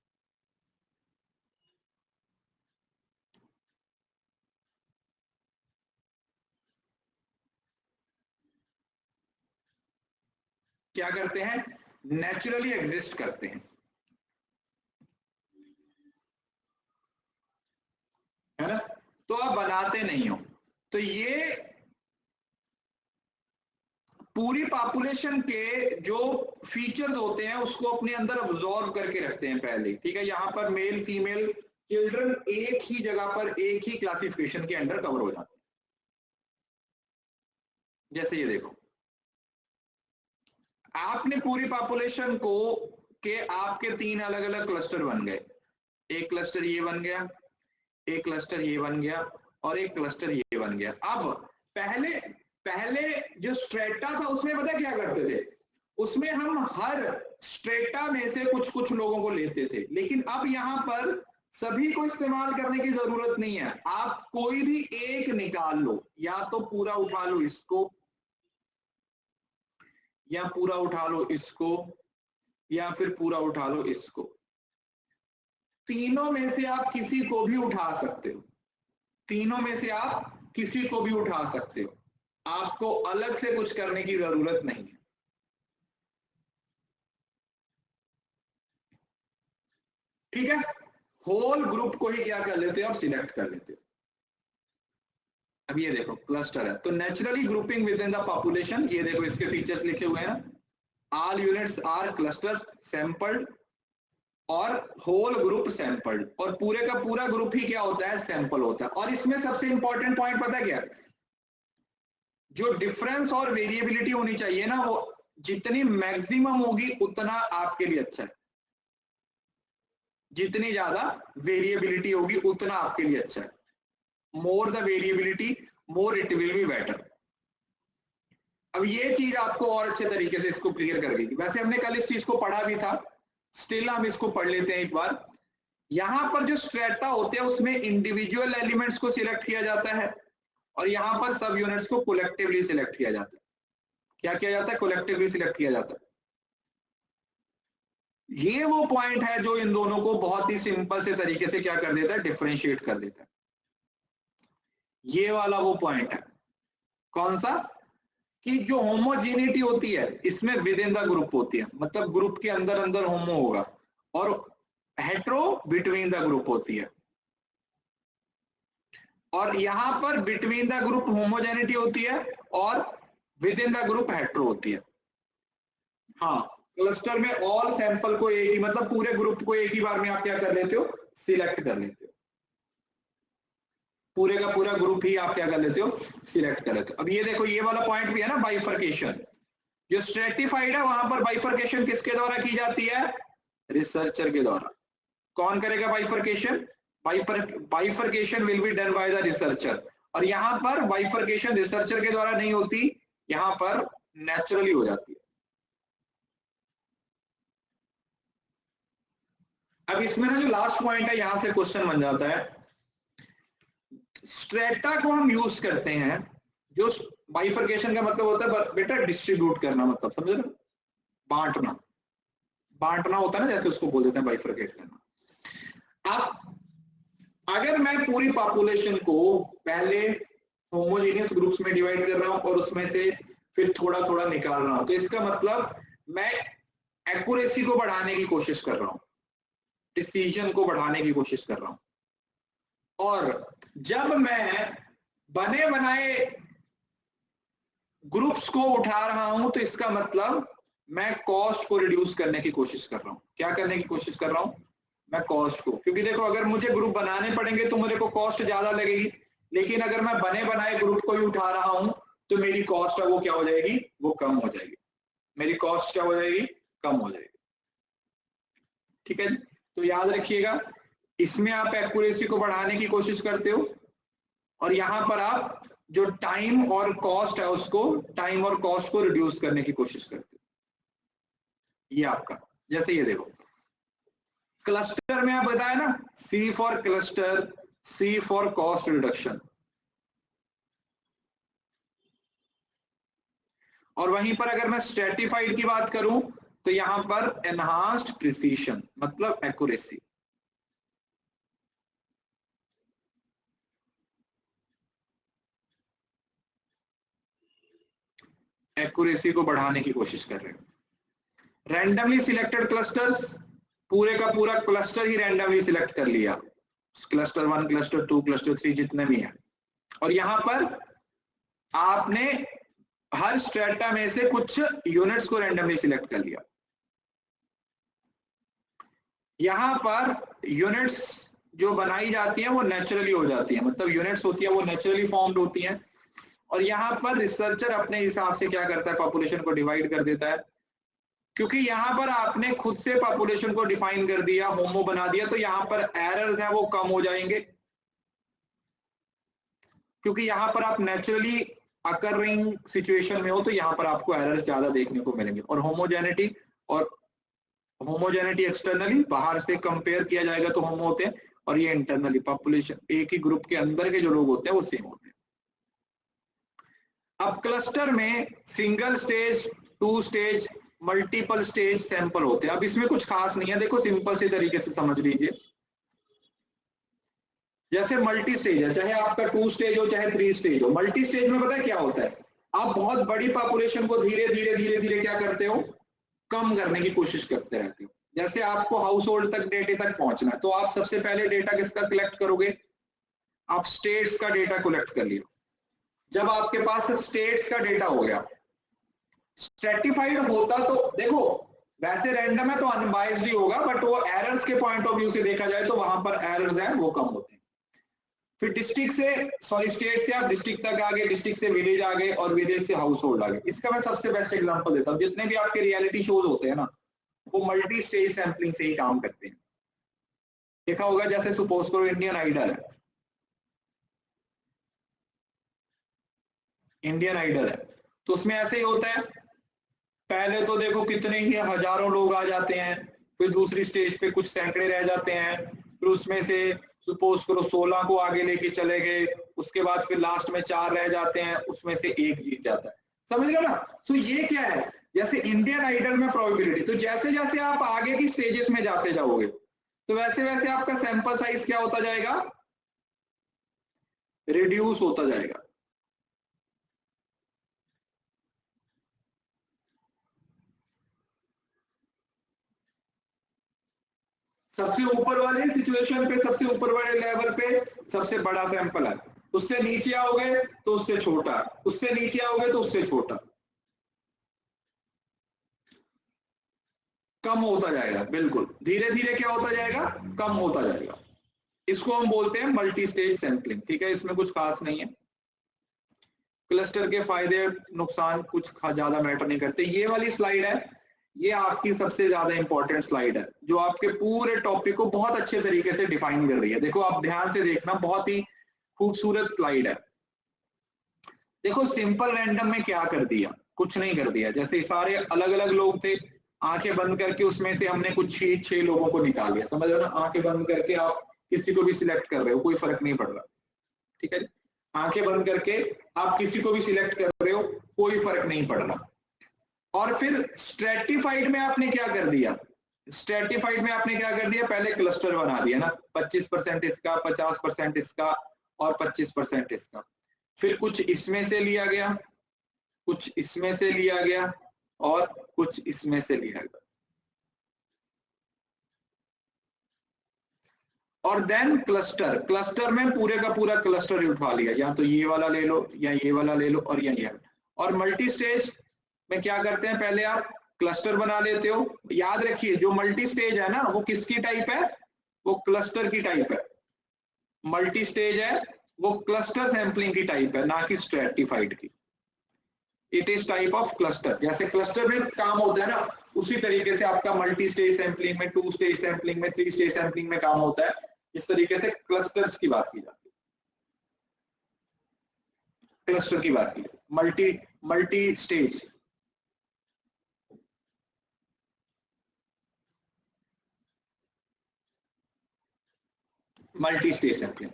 A: क्या करते हैं? नेचुरली एग्जिस्ट करते हैं, है ना? तो आप बनाते नहीं हो। तो ये पूरी पॉपुलेशन के जो फीचर्स होते हैं उसको अपने अंदर अब्जॉर्व करके रखते हैं पहले, ठीक है। यहाँ पर मेल फीमेल चिल्ड्रन एक ही जगह पर एक ही क्लासिफिकेशन के अंडर कवर हो जाते हैं। जैसे ये देखो, आपने पूरी पॉपुलेशन को के आपके 3 अलग अलग क्लस्टर बन गए। एक क्लस्टर ये बन गया, एक क्लस्टर ये बन गया और एक क्लस्टर ये बन गया। अब पहले जो स्ट्रेटा था उसमें पता क्या करते थे, उसमें हम हर स्ट्रेटा में से कुछ कुछ लोगों को लेते थे, लेकिन अब यहां पर सभी को इस्तेमाल करने की जरूरत नहीं है। आप कोई भी एक निकाल लो, या तो पूरा उठा लो इसको, या पूरा उठा लो इसको, या फिर पूरा उठा लो इसको। तीनों में से आप किसी को भी उठा सकते हो, तीनों में से आप किसी को भी उठा सकते हो, आपको अलग से कुछ करने की जरूरत नहीं है। ठीक है, होल ग्रुप को ही क्या कर लेते हो, आप सिलेक्ट कर लेते हो। अब ये देखो क्लस्टर है, तो naturally grouping within the population, ये देखो इसके फीचर्स लिखे हुए हैं, all units are cluster sampled और होल ग्रुप सैंपल्ड, और पूरे का पूरा ग्रुप ही क्या होता है, सैंपल होता है। और इसमें सबसे इंपॉर्टेंट पॉइंट पता है क्या, जो डिफरेंस और वेरिएबिलिटी होनी चाहिए ना, वो जितनी मैक्सिमम होगी उतना आपके लिए अच्छा है, जितनी ज्यादा वेरिएबिलिटी होगी उतना आपके लिए अच्छा है। More the variability more it will be better. अब ये चीज आपको और अच्छे तरीके से इसको क्लियर कर देगी। वैसे हमने कल इस चीज को पढ़ा भी था, स्टिल हम इसको पढ़ लेते हैं एक बार। यहां पर जो स्ट्रेटा होते हैं उसमें इंडिविजुअल एलिमेंट्स को सिलेक्ट किया जाता है, और यहां पर सब यूनिट्स को कलेक्टिवली सिलेक्ट किया जाता है। क्या किया जाता है, कलेक्टिवली सिलेक्ट किया जाता है। ये वो पॉइंट है जो इन दोनों को बहुत ही सिंपल से तरीके से क्या कर देता है, डिफरेंशिएट कर देता है। ये वाला वो पॉइंट है, कौन सा, कि जो होमोजीनिटी होती है इसमें विद इन द ग्रुप होती है, मतलब ग्रुप के अंदर अंदर होमो होगा, और हेट्रो बिटवीन द ग्रुप होती है। और यहां पर बिटवीन द ग्रुप होमोजेनिटी होती है और with in the group hetero होती है। हाँ, क्लस्टर में ऑल सैंपल को एक ही, मतलब पूरे ग्रुप को एक ही बार में आप क्या कर लेते हो, सिलेक्ट कर लेते हो। पूरे का पूरा ग्रुप ही आप क्या कर लेते हो, सिलेक्ट कर लेते हो। अब ये देखो, ये वाला पॉइंट भी है ना, बाइफर्केशन। जो स्ट्रेटिफाइड है वहां पर बाइफर्केशन किसके द्वारा की जाती है, रिसर्चर के द्वारा। कौन करेगा bifurcation, bifurcation will be done by the researcher. और यहां पर बाइफर्केशन रिसर्चर के द्वारा नहीं होती, यहां पर नेचुरली हो जाती है। अब इसमें ना जो लास्ट पॉइंट है, यहां से क्वेश्चन बन जाता है। स्ट्रेटा को हम यूज करते हैं, जो बाइफर्केशन का मतलब होता है बेटा डिस्ट्रीब्यूट करना, मतलब समझ रहे, बांटना, बांटना होता है ना, जैसे उसको बोल देते हैं बाइफर्केट करना। अब अगर मैं पूरी पॉपुलेशन को पहले होमोजेनियस ग्रुप्स में डिवाइड कर रहा हूं और उसमें से फिर थोड़ा थोड़ा निकाल रहा हूं, तो इसका मतलब मैं एक्यूरेसी को बढ़ाने की कोशिश कर रहा हूं, डिसीजन को बढ़ाने की कोशिश कर रहा हूं। और जब मैं बने बनाए ग्रुप्स को उठा रहा हूं, तो इसका मतलब मैं कॉस्ट को रिड्यूस करने की कोशिश कर रहा हूं। क्या करने की कोशिश कर रहा हूं, मैं कॉस्ट को, क्योंकि देखो अगर मुझे ग्रुप बनाने पड़ेंगे तो मेरे को कॉस्ट ज्यादा लगेगी, लेकिन अगर मैं बने बनाए ग्रुप को ही उठा रहा हूं तो मेरी कॉस्ट है वो क्या हो जाएगी, वो कम हो जाएगी। मेरी कॉस्ट क्या हो जाएगी, कम हो जाएगी। ठीक है, तो याद रखिएगा, इसमें आप एक्यूरेसी को बढ़ाने की कोशिश करते हो, और यहां पर आप जो टाइम और कॉस्ट है उसको, टाइम और कॉस्ट को रिड्यूस करने की कोशिश करते हो। ये आपका, जैसे ये देखो क्लस्टर में आप बताया ना, C for cluster, C for cost reduction, और वहीं पर अगर मैं स्ट्रेटिफाइड की बात करूं तो यहां पर एनहांस्ड प्रिसीशन, मतलब एक्यूरेसी। एक्यूरेसी को बढ़ाने की कोशिश कर रहे हैं। रैंडमली सिलेक्टेड क्लस्टर्स, पूरे का पूरा क्लस्टर ही रैंडमली सिलेक्ट कर लिया, क्लस्टर 1, क्लस्टर 2, क्लस्टर 3 जितने भी हैं, और यहां पर आपने हर स्ट्रेटा में से कुछ यूनिट्स को रैंडमली सिलेक्ट कर लिया। यहां पर यूनिट्स जो बनाई जाती हैं वो नेचुरली हो जाती हैं, मतलब यूनिट्स होती है वो नेचुरली फॉर्म्ड होती हैं। और यहाँ पर रिसर्चर अपने हिसाब से क्या करता है, पॉपुलेशन को डिवाइड कर देता है। क्योंकि यहाँ पर आपने खुद से पॉपुलेशन को डिफाइन कर दिया, होमो बना दिया, तो यहाँ पर एरर्स हैं वो कम हो जाएंगे, क्योंकि यहाँ पर आप नेचुरली अकरिंग सिचुएशन में हो, तो यहाँ पर आपको एरर्स ज्यादा देखने को मिलेंगे। और होमोजेनिटी एक्सटर्नली बाहर से कंपेयर किया जाएगा तो होमो होते हैं, और ये इंटरनली पॉपुलेशन एक ही ग्रुप के अंदर के जो लोग होते हैं वो सेम होते हैं। अब क्लस्टर में single stage, 2 stage, multiple stage sample होते हैं। अब इसमें कुछ खास नहीं है, देखो सिंपल से तरीके से समझ लीजिए। जैसे मल्टी स्टेज है, चाहे आपका 2 स्टेज हो चाहे 3 स्टेज हो, मल्टी स्टेज में पता है क्या होता है, आप बहुत बड़ी पॉपुलेशन को धीरे धीरे क्या करते हो, कम करने की कोशिश करते रहते हो। जैसे आपको हाउस होल्ड तक डेटा तक पहुंचना है, तो आप सबसे पहले डेटा किसका कलेक्ट करोगे, आप स्टेट्स का डेटा कलेक्ट कर लिया। जब आपके पास स्टेट्स का डेटा हो गया, स्ट्रेटिफाइड होता तो देखो वैसे रैंडम है तो अनबाइज्ड ही होगा, बट वो एरर्स के पॉइंट ऑफ व्यू से देखा जाए तो वहां पर एरर्स हैं वो कम होते हैं। फिर स्टेट से आप डिस्ट्रिक्ट तक आ गए, डिस्ट्रिक्ट से विलेज आ गए, और विलेज से हाउस होल्ड आ गए। इसका मैं सबसे बेस्ट एग्जांपल देता हूँ, जितने भी आपके रियलिटी शोज होते हैं ना, वो मल्टी स्टेज सैंपलिंग से ही काम करते हैं। देखा होगा, जैसे सपोज करो इंडियन आइडल है, तो उसमें ऐसे ही होता है, पहले तो देखो कितने ही हजारों लोग आ जाते हैं, फिर दूसरी स्टेज पे कुछ सैकड़े रह जाते हैं, फिर उसमें से सपोज करो 16 को आगे लेके चले गए, उसके बाद फिर लास्ट में 4 रह जाते हैं, उसमें से 1 जीत जाता है। समझ गए ना? तो ये क्या है, जैसे इंडियन आइडल में प्रोबेबिलिटी, तो जैसे जैसे आप आगे की स्टेजेस में जाते जाओगे तो वैसे वैसे आपका सैंपल साइज क्या होता जाएगा, रिड्यूस होता जाएगा। सबसे ऊपर वाले सिचुएशन पे, सबसे ऊपर वाले लेवल पे सबसे बड़ा सैंपल है, उससे नीचे आओगे तो उससे छोटा, उससे नीचे आओगे तो उससे छोटा, कम होता जाएगा। बिल्कुल धीरे धीरे क्या होता जाएगा, कम होता जाएगा। इसको हम बोलते हैं मल्टी स्टेज सैंपलिंग। ठीक है, इसमें कुछ खास नहीं है। क्लस्टर के फायदे नुकसान कुछ ज्यादा मैटर नहीं करते। ये वाली स्लाइड है, ये आपकी सबसे ज्यादा इंपॉर्टेंट स्लाइड है, जो आपके पूरे टॉपिक को बहुत अच्छे तरीके से डिफाइन कर रही है। देखो आप ध्यान से देखना, बहुत ही खूबसूरत स्लाइड है। देखो सिंपल रैंडम में क्या कर दिया, कुछ नहीं कर दिया। जैसे सारे अलग अलग लोग थे, आंखें बंद करके उसमें से हमने कुछ 6 लोगों को निकाल लिया। समझ रहे हो ना? आंखें बंद करके आप किसी को भी सिलेक्ट कर रहे हो, कोई फर्क नहीं पड़ रहा। ठीक है, आंखें बंद करके आप किसी को भी सिलेक्ट कर रहे हो, कोई फर्क नहीं पड़ रहा। और फिर स्ट्रेटिफाइड में आपने क्या कर दिया, स्ट्रेटिफाइड में आपने क्या कर दिया, पहले क्लस्टर बना दिया ना, 25% इसका, 50% इसका और 25% इसका। फिर कुछ इसमें से लिया गया, कुछ इसमें से लिया गया और कुछ इसमें से लिया गया, और देन क्लस्टर में पूरे का पूरा क्लस्टर उठा लिया, या तो ये वाला ले लो या ये वाला ले लो और ये। और मल्टी स्टेज में क्या करते हैं, पहले आप क्लस्टर बना लेते हो। याद रखिए जो मल्टी स्टेज है ना, वो किसकी टाइप है, वो क्लस्टर की टाइप है। मल्टी स्टेज है वो क्लस्टर सैंपलिंग की टाइप है, ना कि स्ट्रेटिफाइड की। It is type of cluster. जैसे क्लस्टर में काम होता है ना, उसी तरीके से आपका मल्टी स्टेज सैंपलिंग में, 2 स्टेज सैंपलिंग में, 3 स्टेज सैंपलिंग में काम होता है। इस तरीके से क्लस्टर्स की बात की जाती है, क्लस्टर की बात की, multi stage. Multi stage sampling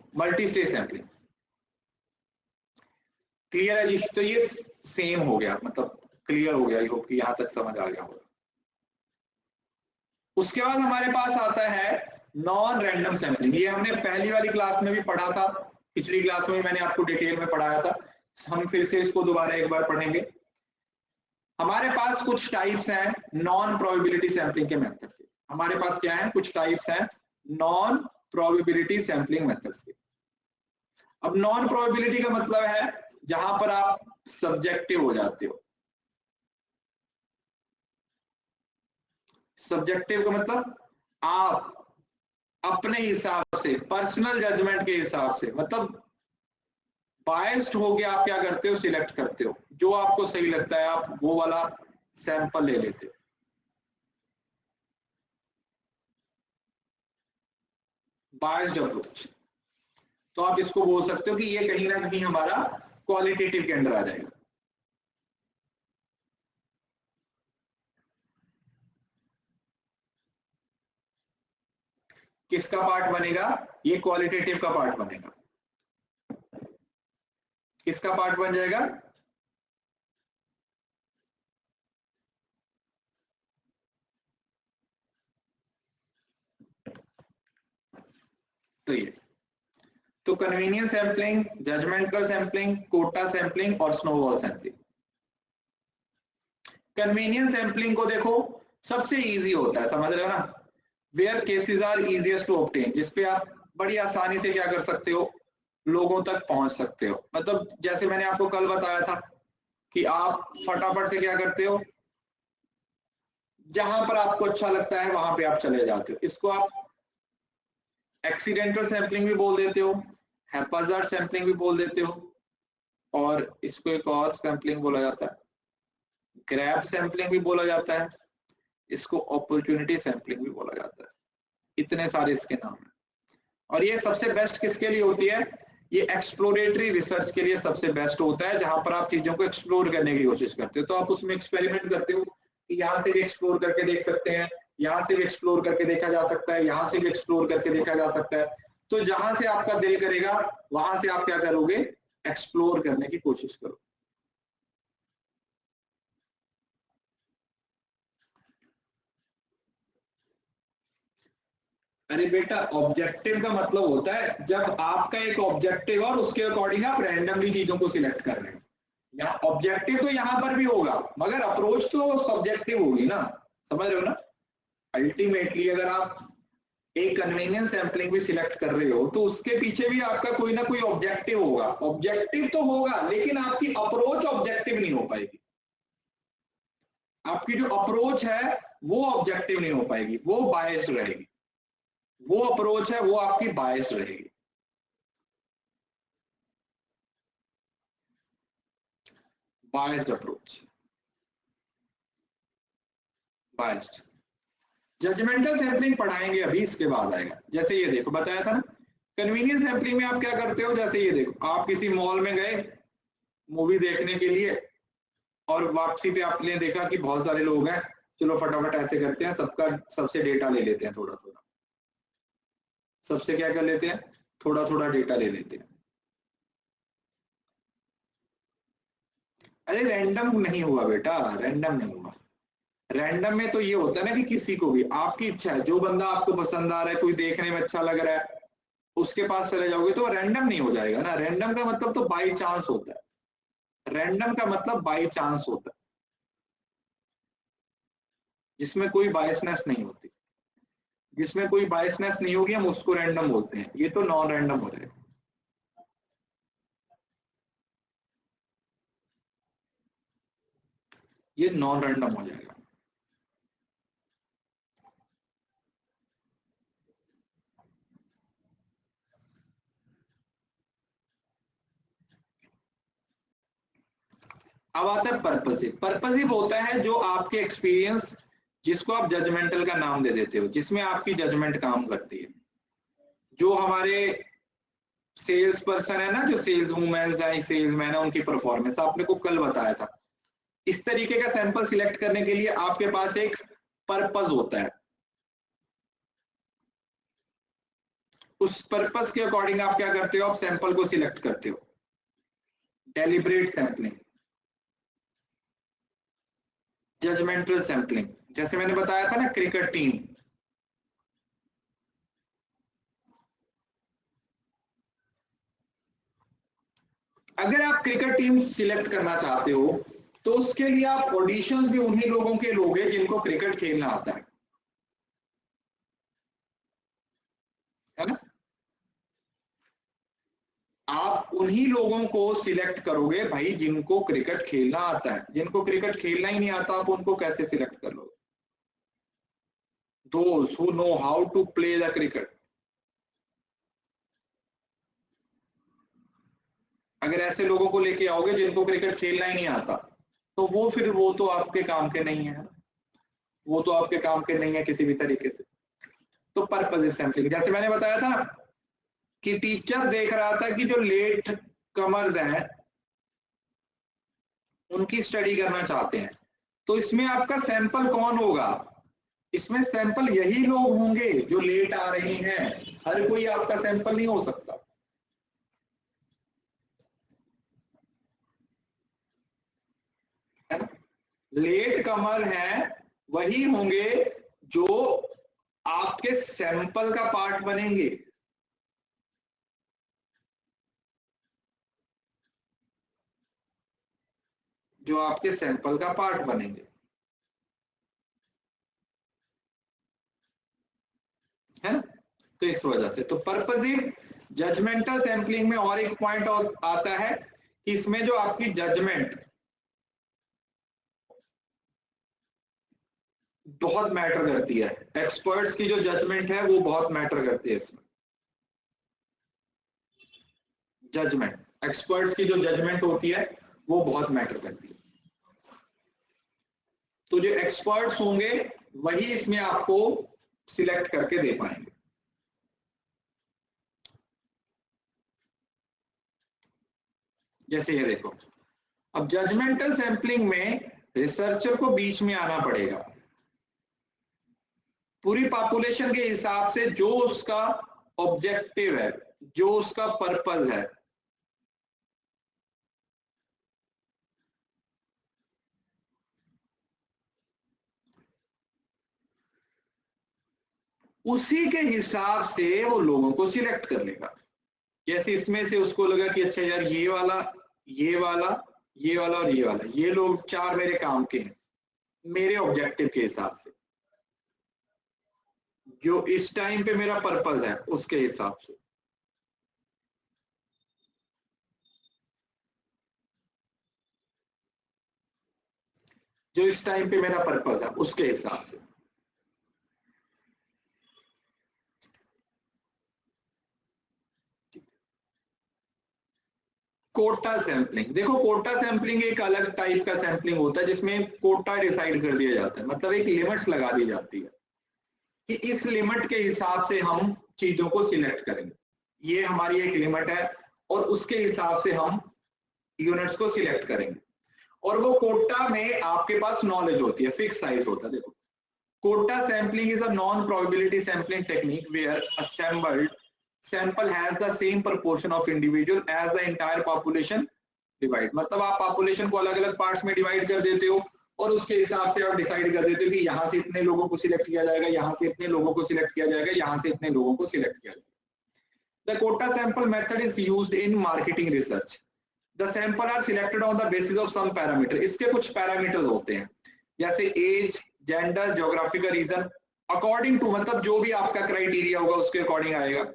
A: clear है जी? तो ये सेम हो गया, मतलब क्लियर हो गया, आई होप कि यहां तक समझ आ गया होगा। उसके बाद हमारे पास आता है नॉन रैंडम सैंपलिंग। ये हमने पहली वाली क्लास में भी पढ़ा था, पिछली क्लास में मैंने आपको डिटेल में पढ़ाया था, हम फिर से इसको दोबारा एक बार पढ़ेंगे। हमारे पास कुछ टाइप्स हैं नॉन प्रोबेबिलिटी सैंपलिंग के मेथड के। हमारे पास क्या है, कुछ टाइप्स हैं नॉन प्रोबेबिलिटी सैंपलिंग मेथड्स के। अब नॉन प्रोबेबिलिटी का मतलब है जहां पर आप सब्जेक्टिव हो जाते हो। सब्जेक्टिव का मतलब आप अपने हिसाब से, पर्सनल जजमेंट के हिसाब से, मतलब बायस्ड होके आप क्या करते हो, सिलेक्ट करते हो, जो आपको सही लगता है आप वो वाला सैंपल ले लेते हो। बायस्ड अप्रोच, तो आप इसको बोल सकते हो कि ये कहीं ना कहीं हमारा क्वालिटेटिव के अंदर आ जाएगा। किसका पार्ट बनेगा, ये क्वालिटेटिव का पार्ट बनेगा। किसका पार्ट बन जाएगा, तो ये तो convenience sampling, judgmental sampling, quota sampling और स्नोबॉल सैंपलिंग। कन्वीनियंस सैंपलिंग को देखो सबसे इजी होता है, समझ रहे हो ना, where cases are easiest to obtain, जिसपे आप बड़ी आसानी से क्या कर सकते हो, लोगों तक पहुंच सकते हो। मतलब जैसे मैंने आपको कल बताया था कि आप फटाफट से क्या करते हो, जहां पर आपको अच्छा लगता है वहां पे आप चले जाते हो। इसको आप एक्सीडेंटल सैंपलिंग भी बोल देते हो, हैप्पैजार्ड सैंपलिंग भी बोल देते हो, और इसको एक और सैंपलिंग बोला जाता है, ग्रैब सैंपलिंग भी बोला जाता है, इसको अपॉर्चुनिटी सैंपलिंग भी बोला जाता है। इतने सारे इसके नाम हैं। और ये सबसे बेस्ट किसके लिए होती है, ये एक्सप्लोरेटरी रिसर्च के लिए सबसे बेस्ट होता है, जहां पर आप चीजों को एक्सप्लोर करने की कोशिश करते हो। तो आप उसमें एक्सपेरिमेंट करते हो कि यहाँ से भी एक्सप्लोर करके देख सकते हैं, यहाँ से भी एक्सप्लोर करके देखा जा सकता है, यहाँ से भी एक्सप्लोर करके देखा जा सकता है। तो जहां से आपका दिल करेगा वहां से आप क्या करोगे, एक्सप्लोर करने की कोशिश करो। अरे बेटा, ऑब्जेक्टिव का मतलब होता है जब आपका एक ऑब्जेक्टिव और उसके अकॉर्डिंग आप रैंडमली चीजों को सिलेक्ट कर रहे हैं। यहाँ ऑब्जेक्टिव तो यहाँ पर भी होगा, मगर अप्रोच तो सब्जेक्टिव होगी ना, समझ रहे हो ना। अल्टीमेटली अगर आप एक कन्वीनियंस सैंपलिंग भी सिलेक्ट कर रहे हो तो उसके पीछे भी आपका कोई ना कोई ऑब्जेक्टिव होगा। ऑब्जेक्टिव तो होगा लेकिन आपकी अप्रोच ऑब्जेक्टिव नहीं हो पाएगी। आपकी जो अप्रोच है वो ऑब्जेक्टिव नहीं हो पाएगी, वो बायस्ड रहेगी। वो अप्रोच है वो आपकी बायस्ड रहेगी। Biased approach, biased. Judgmental sampling पढ़ाएंगे अभी, इसके बाद आएगा। जैसे ये देखो बताया था ना, कन्वीनियंस सैंपलिंग में आप क्या करते हो, जैसे ये देखो आप किसी मॉल में गए मूवी देखने के लिए और वापसी पे आपने देखा कि बहुत सारे लोग हैं, चलो फटाफट ऐसे करते हैं, सबका सबसे डेटा ले लेते हैं, थोड़ा थोड़ा सबसे क्या कर लेते हैं, थोड़ा थोड़ा डेटा ले लेते हैं। अरे रैंडम नहीं हुआ बेटा, रैंडम नहीं हुआ। रैंडम में तो ये होता है ना कि किसी को भी आपकी इच्छा है, जो बंदा आपको पसंद आ रहा है, कोई देखने में अच्छा लग रहा है, उसके पास चले जाओगे तो रैंडम नहीं हो जाएगा ना। रैंडम का मतलब तो बाई चांस होता है। रैंडम का मतलब बाई चांस होता है, जिसमें कोई बायसनेस नहीं होती। जिसमें कोई बायसनेस नहीं होगी हम उसको रैंडम बोलते हैं, ये तो नॉन रैंडम हो जाएगा। ये नॉन रैंडम हो जाएगा। अब आता है पर्पसिव। पर्पसिव होता है जो आपके एक्सपीरियंस, जिसको आप जजमेंटल का नाम दे देते हो, जिसमें आपकी जजमेंट काम करती है। जो हमारे सेल्स पर्सन है ना, जो सेल्स वुमेन है, सेल्स मैन है, उनकी परफॉर्मेंस आपने को कल बताया था। इस तरीके का सैंपल सिलेक्ट करने के लिए आपके पास एक पर्पस होता है। उस पर्पस के अकॉर्डिंग आप क्या करते हो, आप सैंपल को सिलेक्ट करते हो। डेलिब्रेट सैंपलिंग, जजमेंटल सैंपलिंग, जैसे मैंने बताया था ना क्रिकेट टीम। अगर आप क्रिकेट टीम सिलेक्ट करना चाहते हो तो उसके लिए आप ऑडिशंस भी उन्हीं लोगों के लोगे जिनको क्रिकेट खेलना आता है ना। आप उन्हीं लोगों को सिलेक्ट करोगे भाई जिनको क्रिकेट खेलना आता है। जिनको क्रिकेट खेलना ही नहीं आता आप उनको कैसे सिलेक्ट कर लोगे? Those who know how to play the cricket. अगर ऐसे लोगों को लेके आओगे जिनको क्रिकेट खेलना ही नहीं आता तो वो फिर वो तो आपके काम के नहीं है, वो तो आपके काम के नहीं है किसी भी तरीके से। तो पर्पसिव सैंपलिंग जैसे मैंने बताया था कि टीचर देख रहा था कि जो लेट कमर्स हैं उनकी स्टडी करना चाहते हैं, तो इसमें आपका सैंपल कौन होगा? इसमें सैंपल यही लोग होंगे जो लेट आ रहे हैं, हर कोई आपका सैंपल नहीं हो सकता। लेट कमर हैं वही होंगे जो आपके सैंपल का पार्ट बनेंगे। जो आपके सैंपल का पार्ट बनेंगे, है ना? तो इस वजह से तो पर्पसिव जजमेंटल सैंपलिंग में और एक पॉइंट और आता है कि इसमें जो आपकी जजमेंट बहुत मैटर करती है। एक्सपर्ट्स की जो जजमेंट है वो बहुत मैटर करती है इसमें। जजमेंट, एक्सपर्ट्स की जो जजमेंट होती है वो बहुत मैटर करती है। तो जो एक्सपर्ट्स होंगे वही इसमें आपको सिलेक्ट करके दे पाएंगे। जैसे ये देखो, अब जजमेंटल सैंपलिंग में रिसर्चर को बीच में आना पड़ेगा। पूरी पॉपुलेशन के हिसाब से जो उसका ऑब्जेक्टिव है, जो उसका पर्पस है, उसी के हिसाब से वो लोगों को सिलेक्ट कर लेगा। जैसे इसमें से उसको लगा कि अच्छा यार ये वाला, ये वाला, ये वाला और ये वाला, ये लोग चार मेरे काम के हैं मेरे ऑब्जेक्टिव के हिसाब से, जो इस टाइम पे मेरा पर्पस है उसके हिसाब से। जो इस टाइम पे मेरा पर्पस है उसके हिसाब से। कोटा सैंपलिंग, देखो कोटा सैंपलिंग एक अलग टाइप का सैंपलिंग होता है जिसमें कोटा डिसाइड कर दिया जाता है, मतलब एक लिमिट्स लगा दी जाती है कि इस लिमिट के हिसाब से हम चीजों को सिलेक्ट करेंगे। ये हमारी एक लिमिट है और उसके हिसाब से हम यूनिट्स को सिलेक्ट करेंगे। और वो कोटा में आपके पास नॉलेज होती है, फिक्स साइज होता है। देखो, quota sampling is a non probability sampling technique where assembled sample has the same proportion of individual as the entire population divide। मतलब आप पॉपुलेशन को अलग अलग पार्ट्स में डिवाइड कर देते हो और उसके हिसाब से आप डिसाइड कर देते हो कि यहाँ से इतने लोगों को सिलेक्ट किया जाएगा, यहाँ से इतने लोगों को सिलेक्ट किया जाएगा, यहाँ से इतने लोगों को सिलेक्ट किया जाएगा। The quota sample method is used in marketing research. The sample are selected on the basis of some parameter। इसके कुछ पैरामीटर्स होते हैं जैसे age, gender, geographical region, according to, मतलब जो भी आपका क्राइटेरिया होगा उसके अकॉर्डिंग आएगा।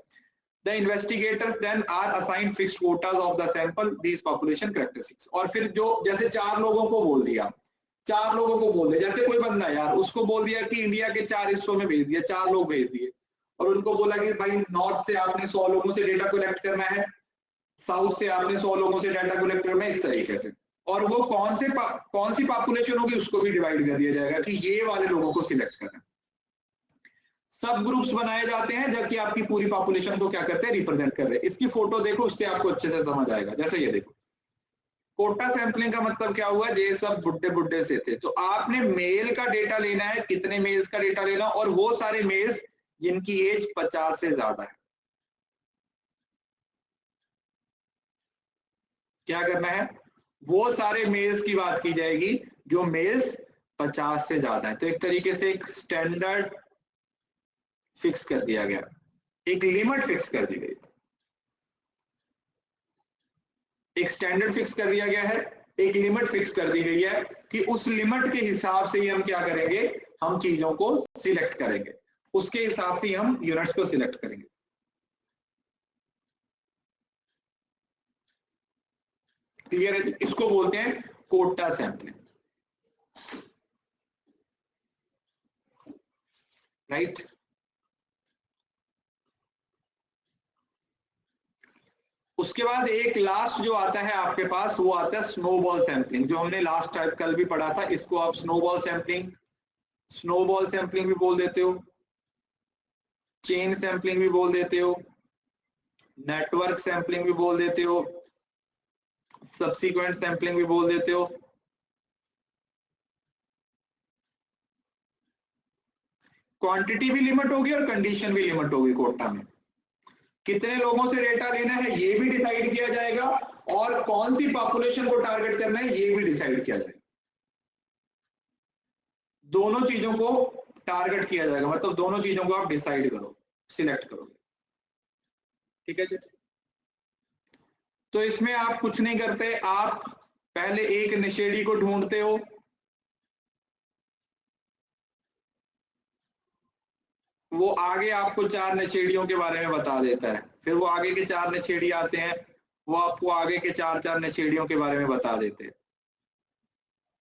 A: The investigators then are assigned fixed quotas of the sample these population characteristics। और फिर जो जैसे चार लोगों को बोल दिया, चार लोगों को बोल दिया, जैसे कोई बंदा यार उसको बोल दिया कि इंडिया के 4 हिस्सों में भेज दिया, 4 लोग भेज दिए और उनको बोला कि भाई नॉर्थ से आपने 100 लोगों से डेटा कलेक्ट करना है, साउथ से आपने 100 लोगों से डाटा कलेक्ट करना है, इस तरीके से। और वो कौन सी पॉपुलेशन होगी उसको भी डिवाइड कर दिया जाएगा कि ये वाले लोगों को सिलेक्ट करना है। सब ग्रुप्स बनाए जाते हैं जबकि आपकी पूरी पॉपुलेशन को क्या करते हैं, रिप्रेजेंट कर रहे हैं। इसकी फोटो देखो, उससे आपको अच्छे से समझ आएगा। जैसे ये देखो, कोटा सैंपलिंग का मतलब क्या हुआ, ये सब बुड्ढे बुड्ढे से थे, तो आपने मेल का डेटा लेना है, कितने मेल्स का डेटा लेना, और वो सारे मेल्स जिनकी एज 50 से ज्यादा है। क्या करना है, वो सारे मेल्स की बात की जाएगी जो मेल्स 50 से ज्यादा है। तो एक तरीके से एक स्टैंडर्ड फिक्स कर दिया गया, एक लिमिट फिक्स कर दी गई, एक स्टैंडर्ड फिक्स कर दिया गया है, एक लिमिट फिक्स कर दी गई है कि उस लिमिट के हिसाब से ही हम क्या करेंगे, हम चीजों को सिलेक्ट करेंगे, उसके हिसाब से ही हम यूनिट्स को सिलेक्ट करेंगे। क्लियर है? इसको बोलते हैं कोटा सैंपलिंग, राइट। उसके बाद एक लास्ट जो आता है आपके पास, वो आता है स्नोबॉल सैंपलिंग, जो हमने लास्ट टाइम कल भी पढ़ा था। इसको आप स्नोबॉल सैंपलिंग भी बोल देते हो, चेन सैंपलिंग भी बोल देते हो, नेटवर्क सैंपलिंग भी बोल देते हो, सब्सीक्वेंट सैंपलिंग भी बोल देते हो। क्वांटिटी भी लिमिट होगी और कंडीशन भी लिमिट होगी कोटा में। कितने लोगों से डेटा लेना है ये भी डिसाइड किया जाएगा, और कौन सी पॉपुलेशन को टारगेट करना है ये भी डिसाइड किया जाएगा। दोनों चीजों को टारगेट किया जाएगा, मतलब दोनों चीजों को आप डिसाइड करो, सिलेक्ट करोगे। ठीक है जी। तो इसमें आप कुछ नहीं करते, आप पहले एक नशेड़ी को ढूंढते हो, वो आगे आपको 4 नशेड़ियों के बारे में बता देता है, फिर वो आगे के 4 नशेड़ी आते हैं, वो आपको आगे के 4 नशेड़ियों के बारे में बता देते हैं,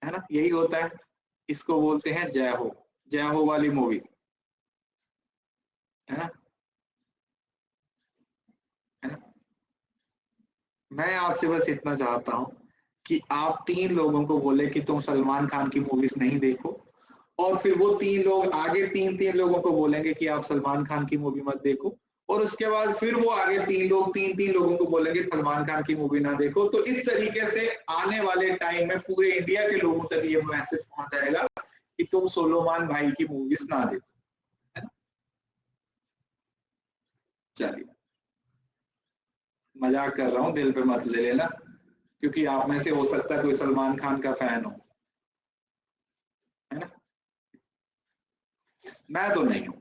A: है ना? यही होता है। इसको बोलते हैं जय हो वाली मूवी, है ना? है ना? मैं आपसे बस इतना चाहता हूं कि आप 3 लोगों को बोले कि तुम सलमान खान की मूवीज नहीं देखो, और फिर वो 3 लोग आगे 3 लोगों को बोलेंगे कि आप सलमान खान की मूवी मत देखो, और उसके बाद फिर वो आगे 3 लोगों को बोलेंगे सलमान खान की मूवी ना देखो। तो इस तरीके से आने वाले टाइम में पूरे इंडिया के लोगों तक ये मैसेज पहुंच जाएगा कि तुम सोलोमान भाई की मूवीज ना देखो, है ना? चलिए, मजाक कर रहा हूँ, दिल पे मत ले लेना, क्योंकि आप में से हो सकता है कोई सलमान खान का फैन हो, है ना? मैं तो नहीं हूं।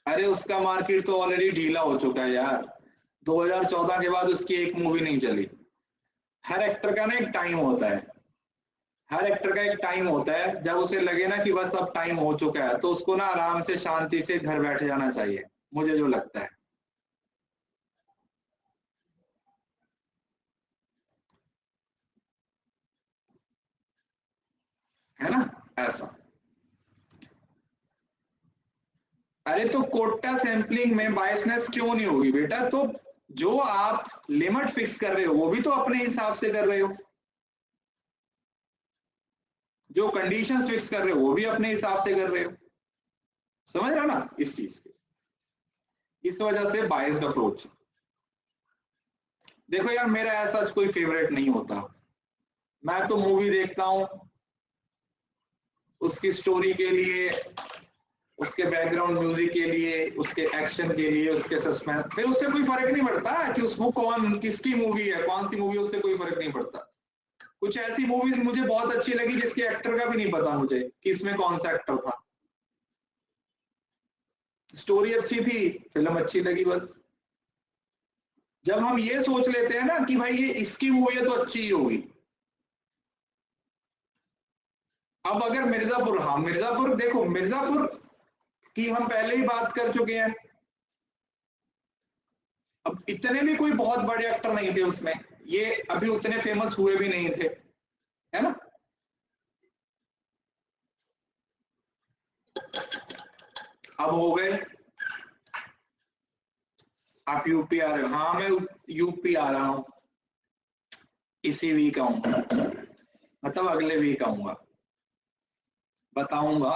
A: अरे उसका मार्केट तो ऑलरेडी ढीला हो चुका है यार, 2014 के बाद उसकी एक मूवी नहीं चली। हर एक्टर का ना एक टाइम होता है, हर एक्टर का एक टाइम होता है, जब उसे लगे ना कि बस अब टाइम हो चुका है, तो उसको ना आराम से शांति से घर बैठ जाना चाहिए, मुझे जो लगता है ना? ऐसा। अरे तो कोटा सैंपलिंग में बायसनेस क्यों नहीं होगी बेटा? तो जो आप लिमिट फिक्स कर रहे हो वो भी तो अपने हिसाब से कर रहे हो, जो कंडीशंस फिक्स कर रहे हो वो भी अपने हिसाब से कर रहे हो, समझ रहे हो ना इस चीज के? इस वजह से बायस्ड अप्रोच। देखो यार, मेरा ऐसा कोई फेवरेट नहीं होता, मैं तो मूवी देखता हूं उसकी स्टोरी के लिए, उसके बैकग्राउंड म्यूजिक के लिए, उसके एक्शन के लिए, उसके सस्पेंस, फिर उससे कोई फर्क नहीं पड़ता कि उसको कौन किसकी मूवी है, कौन सी मूवी, उससे कोई फर्क नहीं पड़ता। कुछ ऐसी मूवीज मुझे बहुत अच्छी लगी जिसके एक्टर का भी नहीं पता मुझे कि इसमें कौन सा एक्टर था, स्टोरी अच्छी थी, फिल्म अच्छी लगी, बस। जब हम ये सोच लेते हैं ना कि भाई ये इसकी मूवी है तो अच्छी ही होगी। अब अगर मिर्जापुर, हाँ मिर्जापुर, देखो मिर्जापुर की हम पहले ही बात कर चुके हैं, अब इतने भी कोई बहुत बड़े एक्टर नहीं थे उसमें, ये अभी उतने फेमस हुए भी नहीं थे, है ना? अब हो गए। आप यूपी आ रहे हो? हाँ मैं यूपी आ रहा हूँ, इसी वीक आऊंगा, मतलब अगले वीक आऊंगा, बताऊंगा।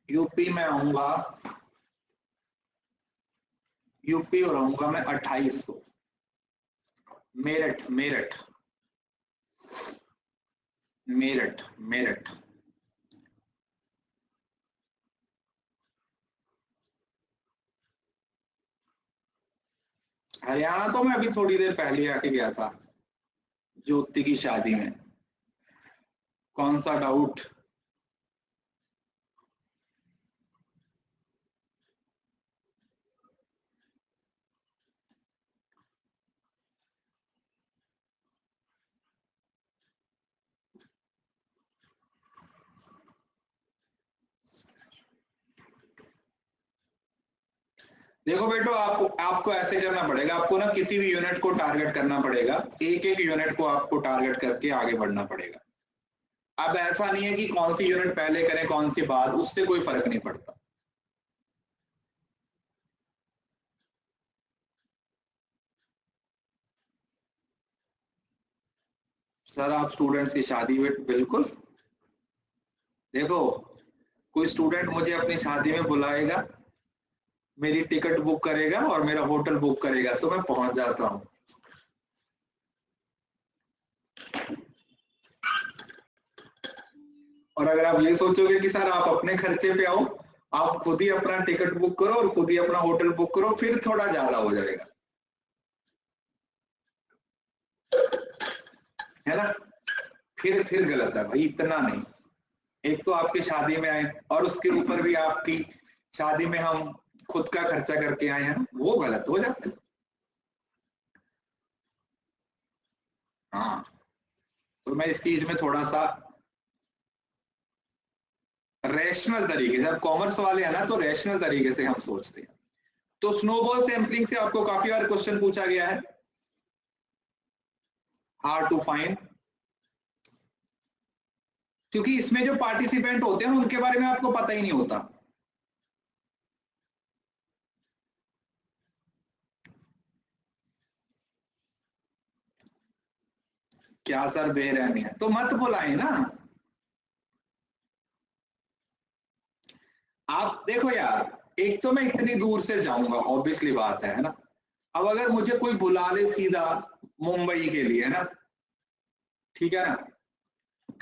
A: यूपी में आऊंगा, यूपी और आऊंगा मैं 28 को, मेरठ मेरठ मेरठ मेरठ। हरियाणा तो मैं अभी थोड़ी देर पहले आके गया था, ज्योति की शादी में। कौन सा डाउट? देखो बेटो, आपको ऐसे करना पड़ेगा, आपको ना किसी भी यूनिट को टारगेट करना पड़ेगा, एक एक यूनिट को आपको टारगेट करके आगे बढ़ना पड़ेगा। अब ऐसा नहीं है कि कौन सी यूनिट पहले करें कौन सी बाद, उससे कोई फर्क नहीं पड़ता। सर आप स्टूडेंट्स की शादी में, बिल्कुल। देखो, कोई स्टूडेंट मुझे अपनी शादी में बुलाएगा, मेरी टिकट बुक करेगा और मेरा होटल बुक करेगा तो मैं पहुंच जाता हूं। और अगर आप ये सोचोगे कि सर आप अपने खर्चे पे आओ, आप खुद ही अपना टिकट बुक करो और खुद ही अपना होटल बुक करो, फिर थोड़ा ज्यादा हो जाएगा, है ना। फिर गलत है भाई, इतना नहीं। एक तो आपकी शादी में आए और उसके ऊपर भी आपकी शादी में हम खुद का खर्चा करके आए हैं, वो गलत हो जाता है। हाँ, तो मैं इस चीज में थोड़ा सा रैशनल तरीके से, अब कॉमर्स वाले हैं ना तो रैशनल तरीके से हम सोचते हैं। तो स्नोबॉल सैंपलिंग से आपको काफी बार क्वेश्चन पूछा गया है, हार्ड टू फाइंड, क्योंकि इसमें जो पार्टिसिपेंट होते हैं उनके बारे में आपको पता ही नहीं होता। क्या सर बेरहमी है, तो मत बुलाए ना। आप देखो यार, एक तो मैं इतनी दूर से जाऊंगा, ऑब्वियसली बात है ना। अब अगर मुझे कोई बुला ले सीधा मुंबई के लिए, है ना, ठीक है ना,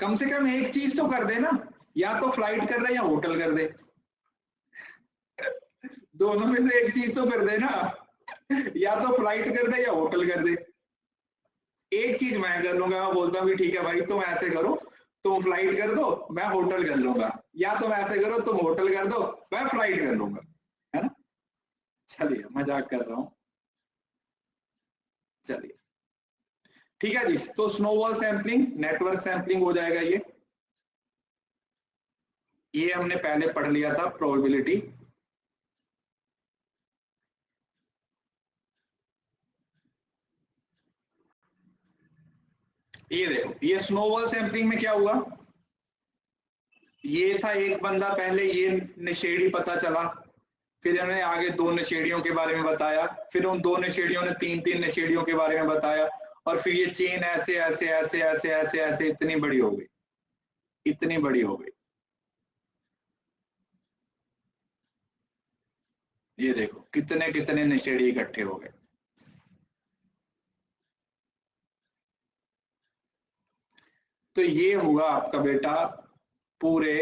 A: कम से कम एक चीज तो कर दे ना, या तो फ्लाइट कर दे या होटल कर दे, दोनों में से एक चीज तो कर दे ना, या तो फ्लाइट कर दे या होटल कर दे। एक चीज मैं कर लूंगा, मैं बोलता हूँ कि ठीक है भाई तुम ऐसे करो, तुम फ्लाइट कर दो मैं होटल कर लूंगा, या तुम ऐसे करो तुम होटल कर दो मैं फ्लाइट कर लूंगा, है ना। चलिए मजाक कर रहा हूँ, चलिए ठीक है जी। तो स्नोबॉल सैंपलिंग, नेटवर्क सैंपलिंग हो जाएगा ये हमने पहले पढ़ लिया था, प्रोबेबिलिटी। ये देखो, ये स्नोबॉल सैंपलिंग में क्या हुआ, ये था एक बंदा, पहले ये नशेड़ी पता चला, फिर इन्होंने आगे दो नशेड़ियों के बारे में बताया, फिर उन दो नशेड़ियों ने तीन तीन नशेड़ियों के बारे में बताया, और फिर ये चेन ऐसे ऐसे ऐसे ऐसे ऐसे ऐसे इतनी बड़ी हो गई, इतनी बड़ी हो गई। ये देखो कितने कितने नशेड़ी इकट्ठे हो गए। तो ये हुआ आपका बेटा पूरे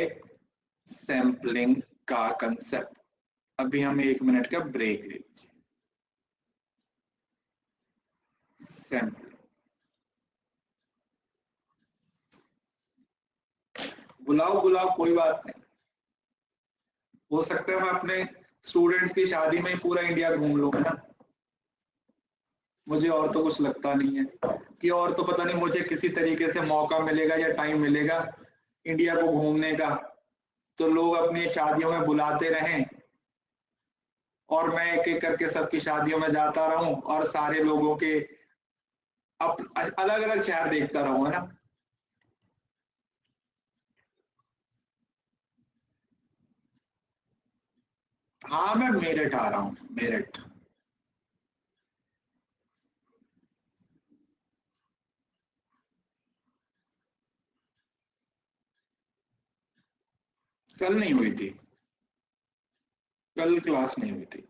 A: सैंपलिंग का कंसेप्ट। अभी हम 1 मिनट का ब्रेक ले लीजिए। सैंपलिंग, बुलाओ बुलाओ कोई बात नहीं, हो सकता है मैं अपने स्टूडेंट्स की शादी में पूरा इंडिया घूम लूंगा ना, मुझे और तो कुछ लगता नहीं है कि और तो पता नहीं मुझे किसी तरीके से मौका मिलेगा या टाइम मिलेगा इंडिया को घूमने का, तो लोग अपनी शादियों में बुलाते रहें और मैं एक एक करके सबकी शादियों में जाता रहूं और सारे लोगों के अलग अलग शहर देखता रहूं, है ना। हाँ मैं मेरठ आ रहा हूँ, मेरठ। कल नहीं हुई थी, कल क्लास नहीं हुई थी।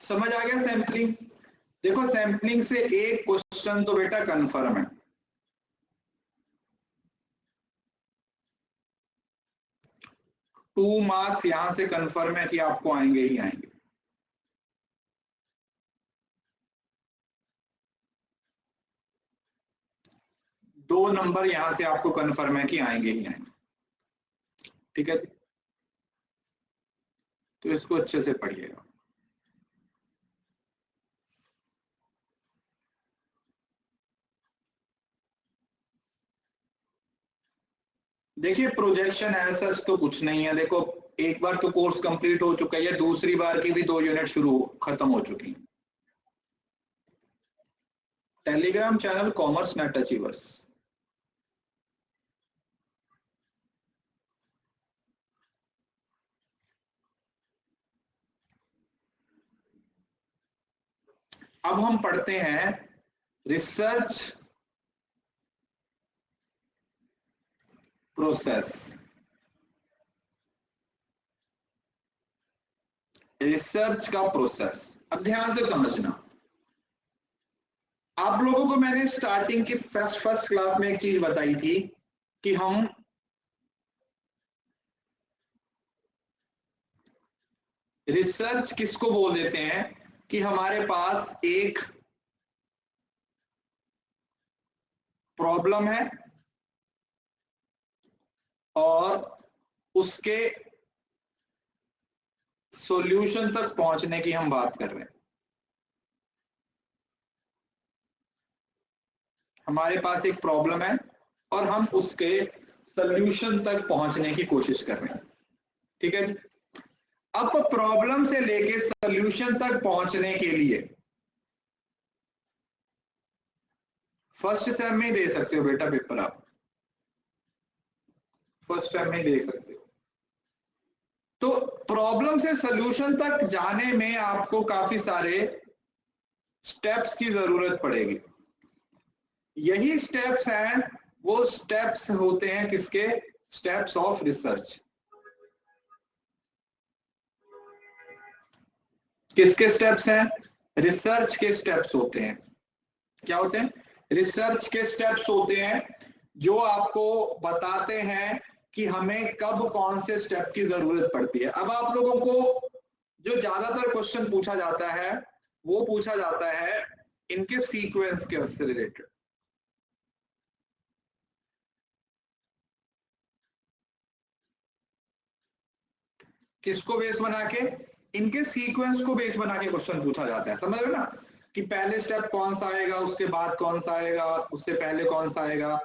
A: समझ आ गया सैंपलिंग। देखो सैंपलिंग से एक क्वेश्चन तो बेटा कंफर्म है, 2 मार्क्स यहां से कंफर्म है कि आपको आएंगे ही आएंगे। 2 नंबर यहां से आपको कंफर्म है कि आएंगे ही आएंगे, ठीक है जी। तो इसको अच्छे से पढ़िएगा। देखिए प्रोजेक्शन ऐसा तो कुछ नहीं है। देखो एक बार तो कोर्स कंप्लीट हो चुका है, दूसरी बार की भी 2 यूनिट खत्म हो चुकी। Telegram channel commerce net achievers. अब हम पढ़ते हैं रिसर्च प्रोसेस। रिसर्च का प्रोसेस अब ध्यान से समझना। आप लोगों को मैंने स्टार्टिंग की फर्स्ट क्लास में एक चीज बताई थी कि हम रिसर्च किसको बोल देते हैं कि हमारे पास एक प्रॉब्लम है और उसके सॉल्यूशन तक पहुंचने की हम बात कर रहे हैं। हमारे पास एक प्रॉब्लम है और हम उसके सॉल्यूशन तक पहुंचने की कोशिश कर रहे हैं। ठीक है। अब प्रॉब्लम से लेके सॉल्यूशन तक पहुंचने के लिए फर्स्ट सेम में दे सकते हो बेटा पेपर, आप फर्स्ट सेम में दे सकते हो। तो प्रॉब्लम से सॉल्यूशन तक जाने में आपको काफी सारे स्टेप्स की जरूरत पड़ेगी। यही स्टेप्स हैं, वो स्टेप्स होते हैं किसके? Steps of research. किसके स्टेप्स हैं? रिसर्च के स्टेप्स होते हैं। क्या होते हैं? रिसर्च के स्टेप्स होते हैं जो आपको बताते हैं कि हमें कब कौन से स्टेप की जरूरत पड़ती है। अब आप लोगों को जो ज्यादातर क्वेश्चन पूछा जाता है वो पूछा जाता है इनके सीक्वेंस के उससे रिलेटेड। किसको बेस बना के? इनके सीक्वेंस को बेस बना के क्वेश्चन पूछा जाता है। समझ रहे ना कि पहले स्टेप कौन सा आएगा, उसके बाद कौन सा आएगा, उससे पहले कौन सा आएगा।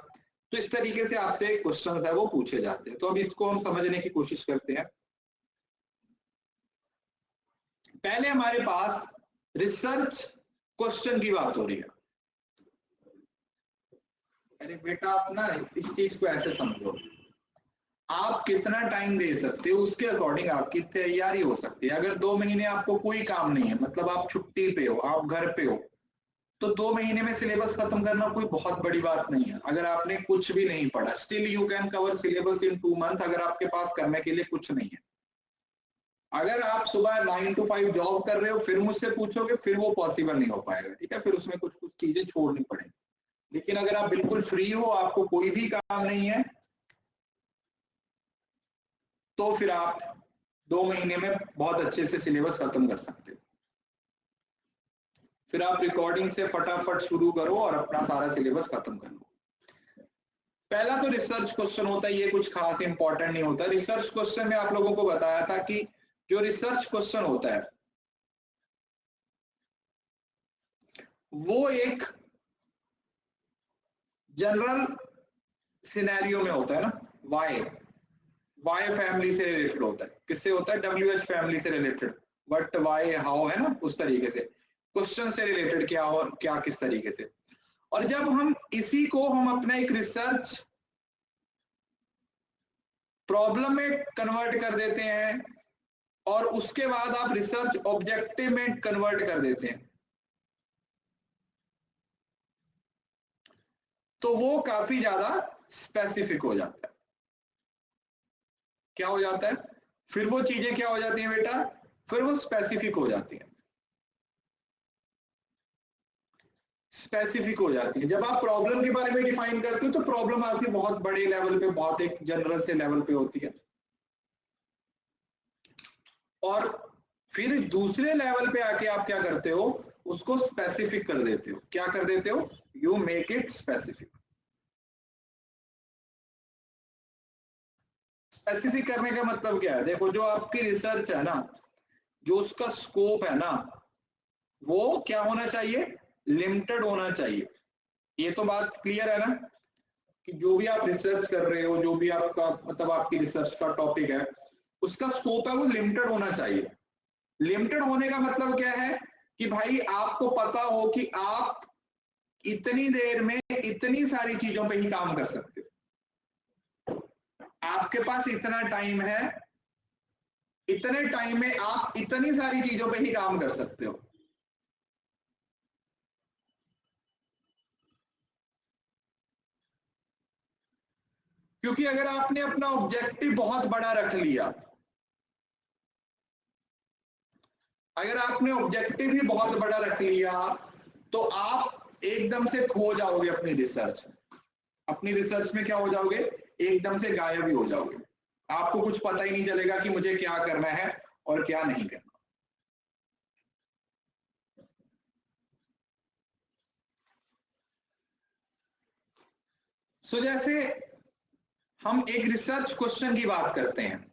A: तो इस तरीके से आपसे क्वेश्चंस है वो पूछे जाते हैं। तो अब इसको हम समझने की कोशिश करते हैं। पहले हमारे पास रिसर्च क्वेश्चन की बात हो रही है। अरे बेटा आप ना इस चीज को ऐसे समझो, आप कितना टाइम दे सकते हो उसके अकॉर्डिंग आपकी तैयारी हो सकती है। अगर 2 महीने आपको कोई काम नहीं है, मतलब आप छुट्टी पे हो, आप घर पे हो, तो 2 महीने में सिलेबस खत्म करना कोई बहुत बड़ी बात नहीं है। अगर आपने कुछ भी नहीं पढ़ा, still you can cover syllabus in 2 month, अगर आपके पास करने के लिए कुछ नहीं है। अगर आप सुबह 9 to 5 जॉब कर रहे हो फिर मुझसे पूछोगे, फिर वो पॉसिबल नहीं हो पाएगा। ठीक है, फिर उसमें कुछ कुछ चीजें छोड़नी पड़ेगी। लेकिन अगर आप बिल्कुल फ्री हो, आपको कोई भी काम नहीं है, तो फिर आप 2 महीने में बहुत अच्छे से सिलेबस खत्म कर सकते हो। फिर आप रिकॉर्डिंग से फटाफट शुरू करो और अपना सारा सिलेबस खत्म कर लो। पहला तो रिसर्च क्वेश्चन होता है, ये कुछ खास इंपॉर्टेंट नहीं होता। रिसर्च क्वेश्चन में आप लोगों को बताया था कि जो रिसर्च क्वेश्चन होता है वो एक जनरल सिनेरियो में होता है ना। वाई फैमिली से रिलेटेड होता है। किससे होता है? WH फैमिली से रिलेटेड। व्हाट, वाई, हाउ, है ना, उस तरीके से क्वेश्चन से रिलेटेड क्या और क्या किस तरीके से। और जब हम इसी को हम अपना एक रिसर्च प्रॉब्लम में कन्वर्ट कर देते हैं और उसके बाद आप रिसर्च ऑब्जेक्टिव में कन्वर्ट कर देते हैं, तो वो काफी ज्यादा स्पेसिफिक हो जाता है। क्या हो जाता है? फिर वो चीजें क्या हो जाती हैं बेटा? फिर वो स्पेसिफिक हो जाती है। स्पेसिफिक हो जाती है। जब आप प्रॉब्लम के बारे में डिफाइन करते हो तो प्रॉब्लम आपकी बहुत बड़े लेवल पे, बहुत एक जनरल से लेवल पे होती है। और फिर दूसरे लेवल पे आके आप क्या करते हो? उसको स्पेसिफिक कर देते हो। क्या कर देते हो? You make it specific. Specific करने का मतलब क्या है? देखो जो आपकी रिसर्च है ना, जो उसका स्कोप है ना, वो क्या होना चाहिए? लिमिटेड होना चाहिए। ये तो बात क्लियर है ना। कि जो भी आप रिसर्च कर रहे हो, जो भी आपका मतलब आपकी रिसर्च का टॉपिक है, उसका स्कोप है वो लिमिटेड होना चाहिए। लिमिटेड होने का मतलब क्या है कि भाई आपको पता हो कि आप इतनी देर में इतनी सारी चीजों पे ही काम कर सकते हो, आपके पास इतना टाइम है, इतने टाइम में आप इतनी सारी चीजों पे ही काम कर सकते हो। क्योंकि अगर आपने अपना ऑब्जेक्टिव बहुत बड़ा रख लिया, अगर आपने ऑब्जेक्टिव ही बहुत बड़ा रख लिया तो आप एकदम से खो जाओगे अपनी रिसर्च। अपनी रिसर्च में क्या हो जाओगे, एकदम से गायब ही हो जाओगे। आपको कुछ पता ही नहीं चलेगा कि मुझे क्या करना है और क्या नहीं करना। सो जैसे हम एक रिसर्च क्वेश्चन की बात करते हैं,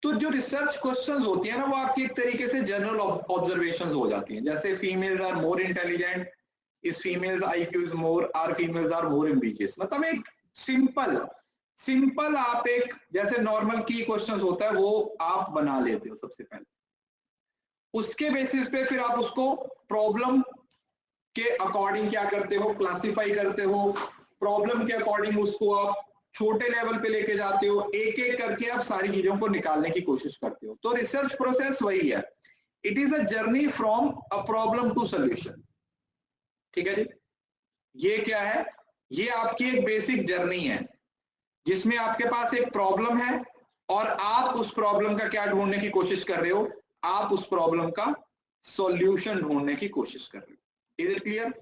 A: तो जो रिसर्च क्वेश्चंस होती है ना, वो आपकी एक तरीके से जनरल ऑब्जर्वेशंस हो जाती हैं। जैसे females are more intelligent, is females IQ is more, are females are more ambitious. मतलब एक सिंपल आप एक जैसे नॉर्मल की क्वेश्चंस होता है वो आप बना लेते हो सबसे पहले। उसके बेसिस पे फिर आप उसको प्रॉब्लम के अकॉर्डिंग क्या करते हो, क्लासिफाई करते हो। प्रॉब्लम के अकॉर्डिंग उसको आप छोटे लेवल पे लेके जाते हो, एक एक करके आप सारी चीजों को निकालने की कोशिश करते हो। तो रिसर्च प्रोसेस वही है, it is a journey from a problem to solution. ठीक है जी, ये क्या है, ये आपकी एक बेसिक जर्नी है जिसमें आपके पास एक प्रॉब्लम है और आप उस प्रॉब्लम का क्या ढूंढने की कोशिश कर रहे हो, आप उस प्रॉब्लम का सॉल्यूशन ढूंढने की कोशिश कर रहे हो। Is it clear?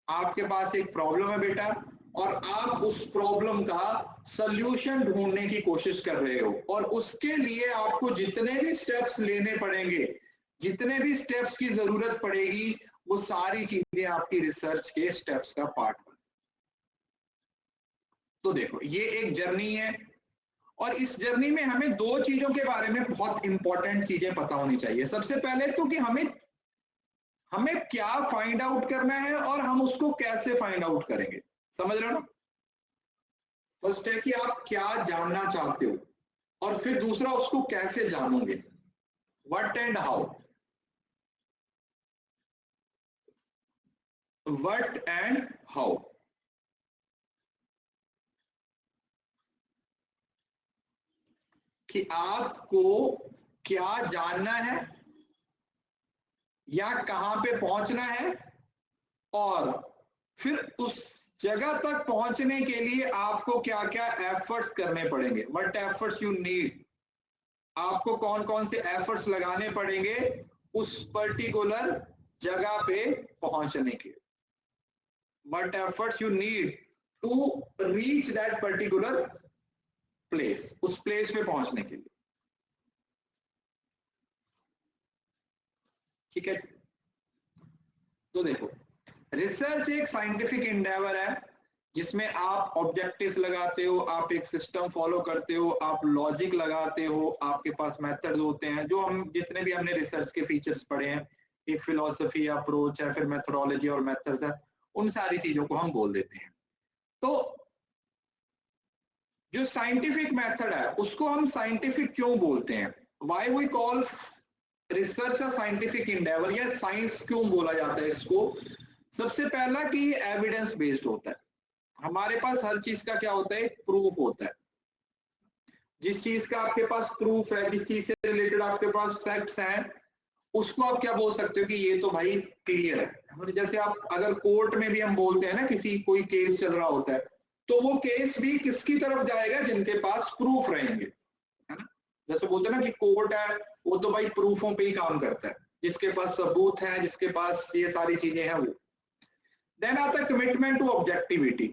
A: आपके पास एक प्रॉब्लम है बेटा और आप उस प्रॉब्लम का सॉल्यूशन ढूंढने की कोशिश कर रहे हो, और उसके लिए आपको जितने भी स्टेप्स लेने पड़ेंगे, जितने भी स्टेप्स की जरूरत पड़ेगी, वो सारी चीजें आपकी रिसर्च के स्टेप्स का पार्ट बन। तो देखो ये एक जर्नी है, और इस जर्नी में हमें दो चीजों के बारे में बहुत इंपॉर्टेंट चीजें पता होनी चाहिए। सबसे पहले तो कि हमें क्या फाइंड आउट करना है और हम उसको कैसे फाइंड आउट करेंगे। समझ रहे हो ना? फर्स्ट है कि आप क्या जानना चाहते हो, और फिर दूसरा उसको कैसे जानोगे, what and how. What and how. कि आपको क्या जानना है या कहां पे पहुंचना है, और फिर उस जगह तक पहुंचने के लिए आपको क्या क्या एफर्ट्स करने पड़ेंगे, व्हाट एफर्ट्स यू नीड। आपको कौन कौन से एफर्ट्स लगाने पड़ेंगे उस पर्टिकुलर जगह पे पहुंचने के, what efforts you need to reach that particular place, उस प्लेस पे पहुंचने के लिए। ठीक है, तो देखो रिसर्च एक साइंटिफिक इंडेवर है जिसमें आप ऑब्जेक्टिव्स लगाते हो, आप एक सिस्टम फॉलो करते हो, आप लॉजिक लगाते हो, आपके पास मेथड्स होते हैं, जो हम जितने भी हमने रिसर्च के फीचर्स पढ़े हैं, एक फिलॉसफी, अप्रोच है, फिर मेथोडोलॉजी और मेथड्स है, उन सारी चीजों को हम बोल देते हैं। तो जो साइंटिफिक मेथड है उसको हम साइंटिफिक क्यों बोलते हैं, why we call research a scientific endeavour, या साइंस क्यों बोला जाता है इसको। सबसे पहला कि ये एविडेंस बेस्ड होता है। हमारे पास हर चीज का क्या होता है, प्रूफ होता है। जिस चीज का आपके पास प्रूफ है, जिस चीज से रिलेटेड आपके पास फैक्ट्स हैं, उसको आप क्या बोल सकते हो कि ये तो भाई क्लियर है। जैसे आप अगर कोर्ट में भी हम बोलते हैं ना, किसी कोई केस चल रहा होता है, तो वो केस भी किसकी तरफ जाएगा, जिनके पास प्रूफ रहेंगे, है ना। जैसे बोलते हैं ना कि कोर्ट है वो तो भाई प्रूफों पे ही काम करता है, जिसके पास सबूत है, जिसके पास ये सारी चीजें हैं वो। देन आता है कमिटमेंट टू ऑब्जेक्टिविटी।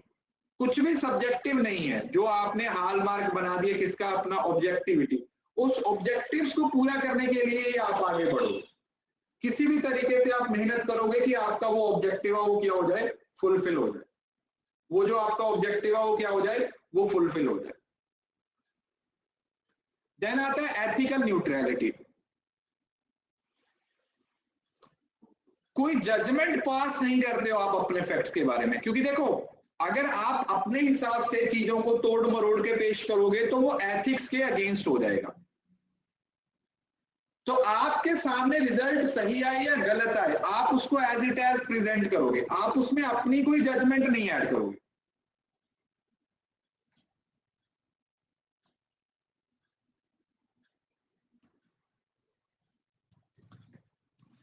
A: कुछ भी सब्जेक्टिव नहीं है, जो आपने हॉलमार्क बना दिया किसका, अपना ऑब्जेक्टिविटी। उस ऑब्जेक्टिव्स को पूरा करने के लिए आप आगे बढ़ोगे, किसी भी तरीके से आप मेहनत करोगे कि आपका वो ऑब्जेक्टिव है वो क्या हो जाए, फुलफिल हो जाए। वो जो आपका ऑब्जेक्टिव है वो क्या हो जाए, वो फुलफिल हो जाए। देन आता है एथिकल न्यूट्रलिटी। कोई जजमेंट पास नहीं करते हो आप अपने फैक्ट्स के बारे में, क्योंकि देखो अगर आप अपने हिसाब से चीजों को तोड़ मरोड़ के पेश करोगे तो वो एथिक्स के अगेंस्ट हो जाएगा। तो आपके सामने रिजल्ट सही आए या गलत आए, आप उसको एज इट एज प्रेजेंट करोगे, आप उसमें अपनी कोई जजमेंट नहीं ऐड करोगे।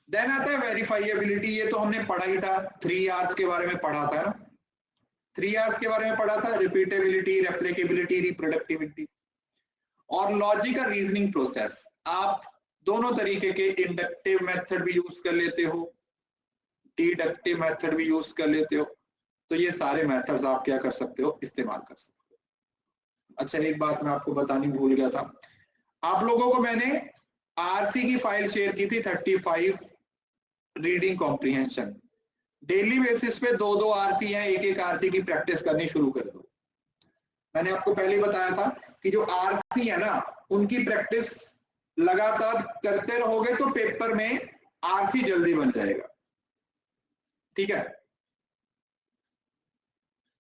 A: देन आता है वेरीफाइएबिलिटी। ये तो हमने पढ़ा ही था, 3 R's के बारे में पढ़ा था ना, 3 R's के बारे में पढ़ा था, रिपीटेबिलिटी, रेप्लिकेबिलिटी, रिप्रोडक्टिविटी। और लॉजिक और रीजनिंग प्रोसेस, आप दोनों तरीके के इंडक्टिव मेथड भी यूज कर लेते हो, डिडक्टिव मेथड भी यूज कर लेते हो। तो ये सारे मेथड्स आप क्या कर सकते हो, इस्तेमाल कर सकते हो। अच्छा, एक बात मैं आपको बतानी भूल गया था, आप लोगों को मैंने आरसी की फाइल शेयर की थी, 35 रीडिंग कॉम्प्रिहेंशन। डेली बेसिस पे 2-2 आरसी हैं, एक आरसी की प्रैक्टिस करनी शुरू कर दो। मैंने आपको पहले ही बताया था कि जो आरसी है ना, उनकी प्रैक्टिस लगातार करते रहोगे तो पेपर में आरसी जल्दी बन जाएगा। ठीक है,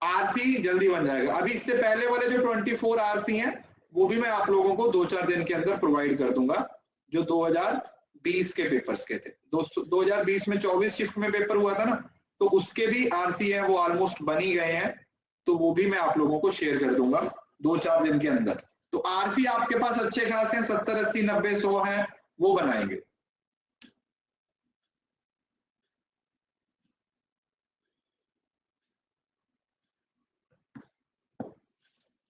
A: आरसी जल्दी बन जाएगा। अभी इससे पहले वाले जो 24 आरसी हैं वो भी मैं आप लोगों को 2-4 दिन के अंदर प्रोवाइड कर दूंगा, जो 2020 के पेपर्स के थे। दोस्तों 2020 में 24 शिफ्ट में पेपर हुआ था ना, तो उसके भी आरसी हैं, वो ऑलमोस्ट बन ही गए हैं, तो वो भी मैं आप लोगों को शेयर कर दूंगा 2-4 दिन के अंदर। तो आरसी आपके पास अच्छे खासे हैं, 70, 80, 90, 100 हैं, वो बनाएंगे।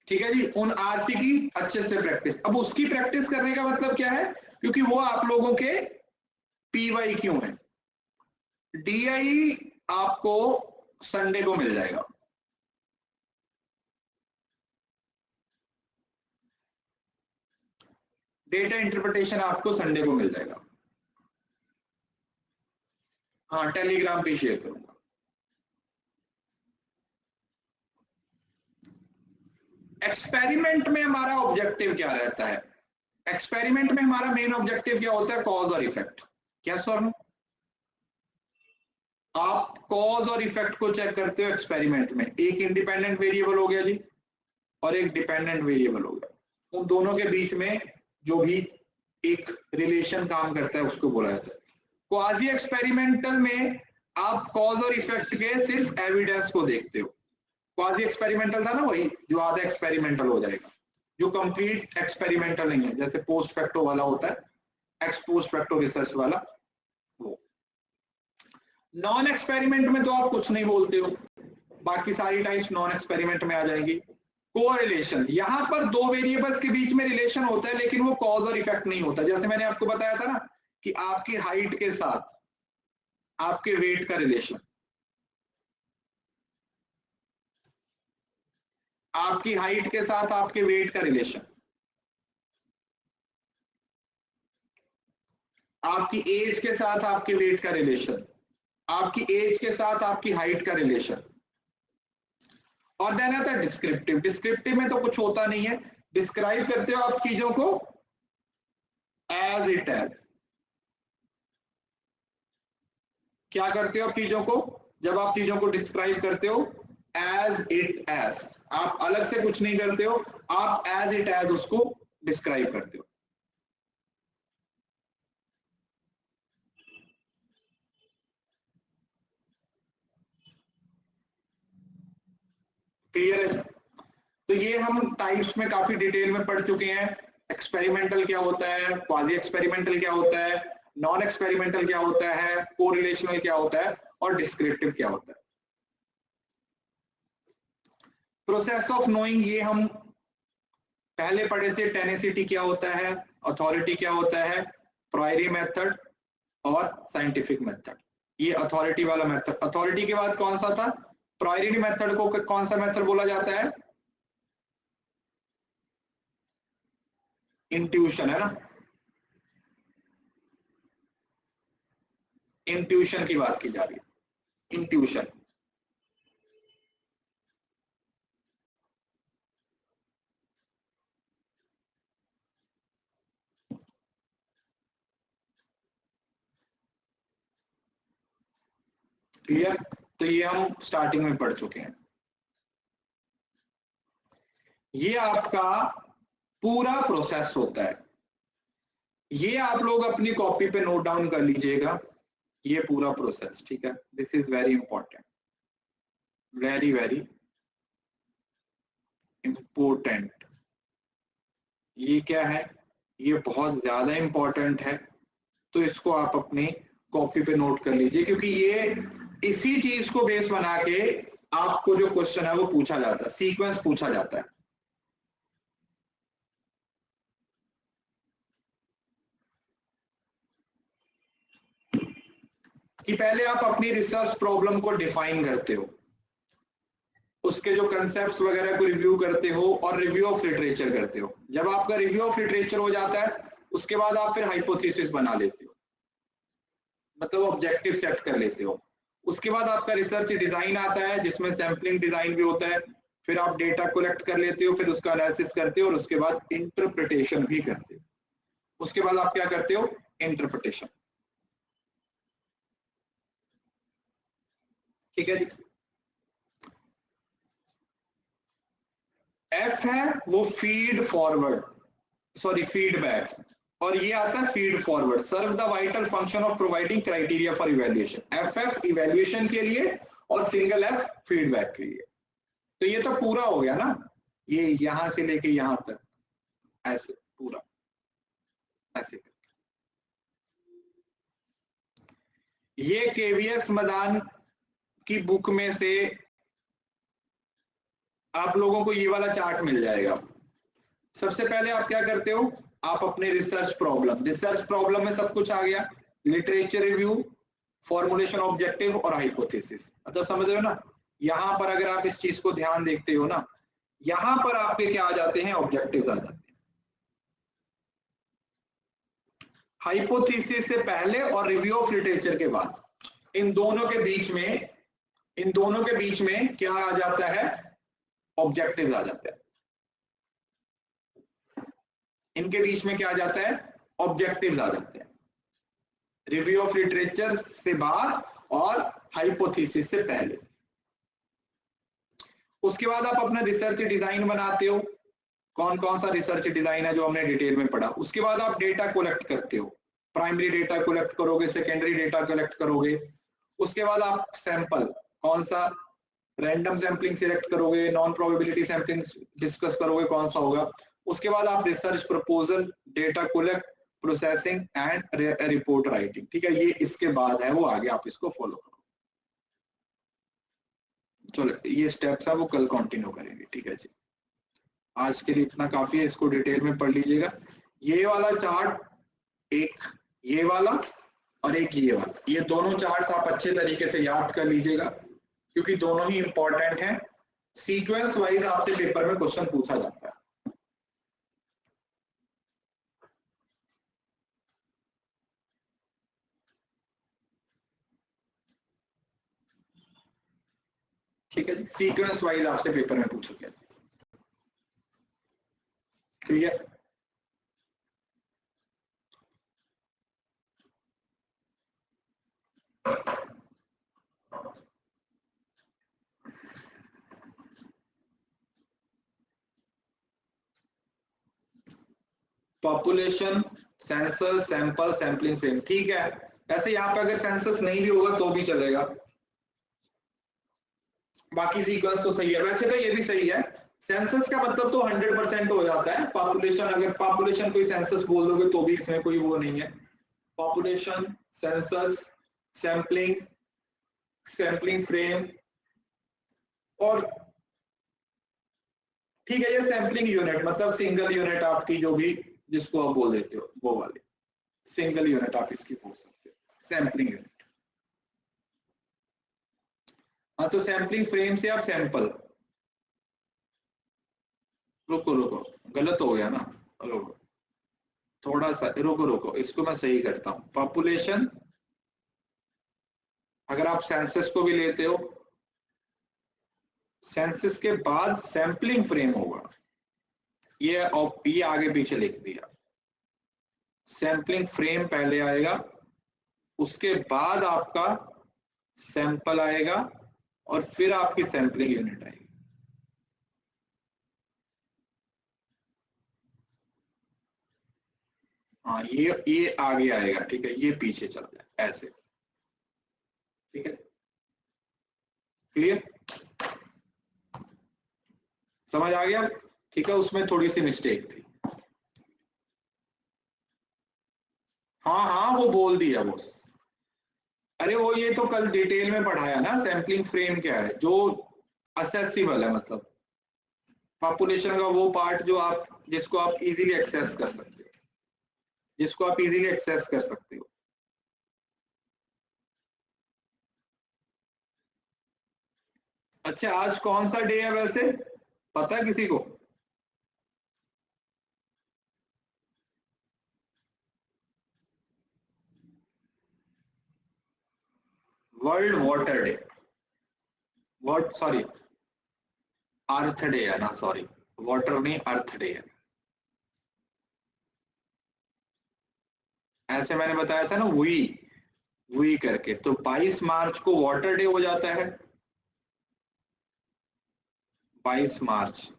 A: ठीक है जी, उन आरसी की अच्छे से प्रैक्टिस। अब उसकी प्रैक्टिस करने का मतलब क्या है, क्योंकि वो आप लोगों के पीवाई क्यों है। डीआई आपको संडे को मिल जाएगा, डेटा इंटरप्रिटेशन आपको संडे को मिल जाएगा। हाँ, टेलीग्राम पे शेयर करूंगा। एक्सपेरिमेंट में हमारा ऑब्जेक्टिव क्या रहता है, एक्सपेरिमेंट में हमारा मेन ऑब्जेक्टिव क्या होता है, कॉज और इफेक्ट। क्या सर, आप कॉज और इफेक्ट को चेक करते हो एक्सपेरिमेंट में। एक इंडिपेंडेंट वेरिएबल हो गया जी, और एक डिपेंडेंट वेरिएबल हो गया, उन दोनों के बीच में जो भी एक रिलेशन काम करता है उसको बोला जाता है। क्वाजी एक्सपेरिमेंटल में आप कॉज और इफेक्ट के सिर्फ एविडेंस को देखते हो। क्वाजी एक्सपेरिमेंटल था ना वही, जो आधा एक्सपेरिमेंटल हो जाएगा, जो कंप्लीट एक्सपेरिमेंटल नहीं है, जैसे पोस्ट फैक्टो वाला होता है, एक्स पोस्ट फैक्टो रिसर्च वाला वो। नॉन एक्सपेरिमेंट में तो आप कुछ नहीं बोलते हो, बाकी सारी टाइप्स नॉन एक्सपेरिमेंट में आ जाएंगी। कोरिलेशन, यहां पर दो वेरिएबल्स के बीच में रिलेशन होता है, लेकिन वो कॉज और इफेक्ट नहीं होता। जैसे मैंने आपको बताया था ना कि आपकी हाइट के साथ आपके वेट का रिलेशन, आपकी हाइट के साथ आपके वेट का रिलेशन, आपकी एज के साथ आपके वेट का रिलेशन, आपकी एज के साथ आपकी हाइट का रिलेशन। और देन आता है डिस्क्रिप्टिव। डिस्क्रिप्टिव में तो कुछ होता नहीं है, डिस्क्राइब करते हो आप चीजों को एज इट एज। क्या करते हो आप चीजों को, जब आप चीजों को डिस्क्राइब करते हो एज इट एज, आप अलग से कुछ नहीं करते हो, आप एज इट एज उसको डिस्क्राइब करते हो। क्लियर है? तो ये हम टाइप्स में काफी डिटेल में पढ़ चुके हैं। एक्सपेरिमेंटल क्या होता है, क्वाजी एक्सपेरिमेंटल क्या होता है, नॉन एक्सपेरिमेंटल क्या होता है, कोरिलेशनल क्या होता है, और डिस्क्रिप्टिव क्या होता है। प्रोसेस ऑफ नोइंग, ये हम पहले पढ़े थे। टेनेसिटी क्या होता है, अथॉरिटी क्या होता है, प्रायरी मेथड और साइंटिफिक मेथड। ये अथॉरिटी वाला मेथड। अथॉरिटी के बाद कौन सा था, प्रायरिटी मेथड को कौन सा मेथड बोला जाता है, इंट्यूशन, है ना। इंट्यूशन की बात की जा रही है, इंट्यूशन। क्लियर? तो ये हम स्टार्टिंग में पढ़ चुके हैं। ये आपका पूरा प्रोसेस होता है। ये आप लोग अपनी कॉपी पे नोट डाउन कर लीजिएगा, ये पूरा प्रोसेस, ठीक है। This is very important, very very important. ये क्या है, ये बहुत ज्यादा इंपॉर्टेंट है, तो इसको आप अपनी कॉपी पे नोट कर लीजिए, क्योंकि ये इसी चीज को बेस बना के आपको जो क्वेश्चन है वो पूछा जाता है, सीक्वेंस पूछा जाता है। कि पहले आप अपनी रिसर्च प्रॉब्लम को डिफाइन करते हो, उसके जो कंसेप्ट्स वगैरह को रिव्यू करते हो और रिव्यू ऑफ लिटरेचर करते हो। जब आपका रिव्यू ऑफ लिटरेचर हो जाता है, उसके बाद आप फिर हाइपोथेसिस बना लेते हो, मतलब ऑब्जेक्टिव सेट कर लेते हो। उसके बाद आपका रिसर्च डिजाइन आता है, जिसमें सैम्पलिंग डिजाइन भी होता है। फिर आप डेटा कलेक्ट कर लेते हो, फिर उसका एनालिसिस करते हो और उसके बाद इंटरप्रिटेशन भी करते हो। उसके बाद आप क्या करते हो, इंटरप्रिटेशन। ठीक है जी। एफ है वो फीड फॉरवर्ड, सॉरी फीडबैक, और ये आता है feed forward. Serve the vital function of providing criteria for evaluation. Of evaluation के लिए और सिंगल एफ फीडबैक के लिए। तो ये तो पूरा हो गया ना, ये यहां से लेके यहां तक ऐसे पूरा ऐसे। ये केवीएस मदान की बुक में से आप लोगों को ये वाला चार्ट मिल जाएगा। सबसे पहले आप क्या करते हो, आप अपने रिसर्च प्रॉब्लम में सब कुछ आ गया, लिटरेचर रिव्यू, फॉर्मुलेशन ऑब्जेक्टिव और हाइपोथेसिस। मतलब समझ रहे हो ना। यहां पर अगर आप इस चीज को ध्यान देखते हो ना, यहां पर आपके क्या आ जाते हैं, ऑब्जेक्टिव्स आ जाते हैं। हाइपोथेसिस से पहले और रिव्यू ऑफ लिटरेचर के बाद, इन दोनों के बीच में क्या आ जाता है, ऑब्जेक्टिव्स आ जाते हैं। इनके बीच में क्या आ जाता है, ऑब्जेक्टिव्स आ जाते हैं। रिव्यू ऑफ लिटरेचर से बाद और हाइपोथेसिस से पहले। उसके बाद आप अपना रिसर्च डिजाइन बनाते हो। कौन कौन सा रिसर्च डिजाइन है जो हमने डिटेल में पढ़ा। उसके बाद आप डेटा कलेक्ट करते हो, प्राइमरी डेटा कलेक्ट करोगे, सेकेंडरी डेटा कलेक्ट करोगे। उसके बाद आप सैंपल, कौन सा रैंडम सैंपलिंग सिलेक्ट करोगे, नॉन प्रोबेबिलिटी सैंपलिंग डिस्कस करोगे कौन सा होगा। उसके बाद आप research proposal, data collect, processing and report writing. ठीक है, ये इसके बाद है, वो आगे आप इसको फॉलो करो। चलो ये स्टेप्स है वो कल कंटिन्यू करेंगे। ठीक है जी, आज के लिए इतना काफी है, इसको डिटेल में पढ़ लीजिएगा। ये वाला चार्ट, एक ये वाला और एक ये वाला, ये दोनों चार्ट्स आप अच्छे तरीके से याद कर लीजिएगा, क्योंकि दोनों ही इंपॉर्टेंट हैं। सीक्वेंस वाइज आपसे पेपर में क्वेश्चन पूछा जाता है। ठीक है जी, सीक्वेंस वाइज आपसे पेपर में पूछा गया। Clear. Population, census, sample, sampling frame. ठीक है, वैसे यहाँ पे अगर सेंसस नहीं भी होगा तो भी चलेगा, बाकी सीक्वेंस तो सही है। वैसे तो ये भी सही है, सेंसस का मतलब तो 100% हो जाता है। पॉपुलेशन, अगर पॉपुलेशन कोई सेंसस बोल दोगे तो भी इसमें कोई वो नहीं है। Population, census, sampling, sampling frame, और ठीक है ये सैंपलिंग यूनिट, मतलब सिंगल यूनिट आपकी जो भी जिसको आप बोल देते हो वो वाले सिंगल यूनिट आप इसकी बोल सकते हो, सैंपलिंग यूनिट। हाँ तो सैंपलिंग फ्रेम से आप सैंपल, रुको गलत हो गया ना, रुको थोड़ा सा, रुको इसको मैं सही करता हूं। पॉपुलेशन, अगर आप सेंसस को भी लेते हो, सेंसस के बाद सैंपलिंग फ्रेम होगा, ये आगे पीछे लिख दिया। सैंपलिंग फ्रेम पहले आएगा, उसके बाद आपका सैंपल आएगा और फिर आपकी सैंपलिंग यूनिट आएगी। हाँ ये आगे आएगा, ठीक है, ये पीछे चल जाए ऐसे, ठीक है, क्लियर, समझ आ गया, ठीक है, उसमें थोड़ी सी मिस्टेक थी। हाँ हाँ वो बोल दिया वो, अरे वो ये तो कल डिटेल में पढ़ाया ना, सैम्पलिंग फ्रेम क्या है, जो असेसिबल है, मतलब पॉपुलेशन का वो पार्ट जो आप, जिसको आप इजीली एक्सेस कर सकते हो, जिसको आप इजीली एक्सेस कर सकते हो। अच्छा आज कौन सा डे है वैसे, पता है किसी को? World water day, world sorry अर्थ डे है ना, सॉरी वाटर नहीं अर्थ डे है, ऐसे मैंने बताया था ना, वी करके, तो 22 मार्च को वाटर डे हो जाता है, 22 मार्च,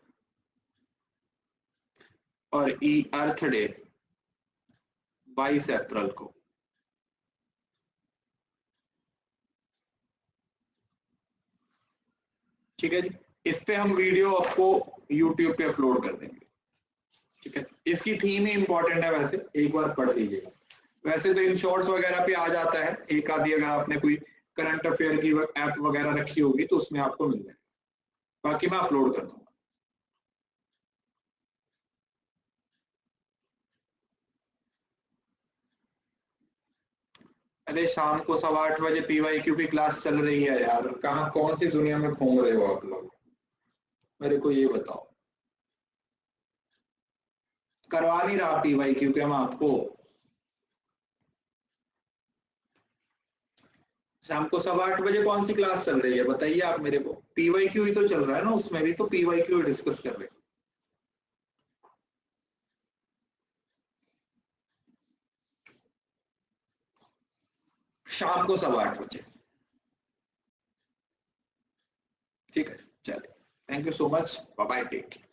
A: और ई अर्थ डे 22 अप्रैल को। ठीक है जी, इस पे हम वीडियो आपको यूट्यूब पे अपलोड कर देंगे, ठीक है, इसकी थीम ही इंपॉर्टेंट है, वैसे एक बार पढ़ लीजिएगा, वैसे तो इन शॉर्ट्स वगैरह पे आ जाता है, एक आधी अगर आपने कोई करंट अफेयर की ऐप वगैरह रखी होगी तो उसमें आपको मिल जाएगा, बाकी मैं अपलोड कर दूंगा। अरे शाम को 8:15 PYQ की क्लास चल रही है यार, कहाँ कौन सी दुनिया में घूम रहे हो आप लोग, मेरे को ये बताओ, करवा नहीं रहा PYQ के हम आपको, शाम को 8:15 कौन सी क्लास चल रही है बताइए आप मेरे को, PYQ ही तो चल रहा है ना, उसमें भी तो PYQ डिस्कस कर रहे हैं। शाम को 8:15, ठीक है, चलिए, thank you so much, bye bye, take care.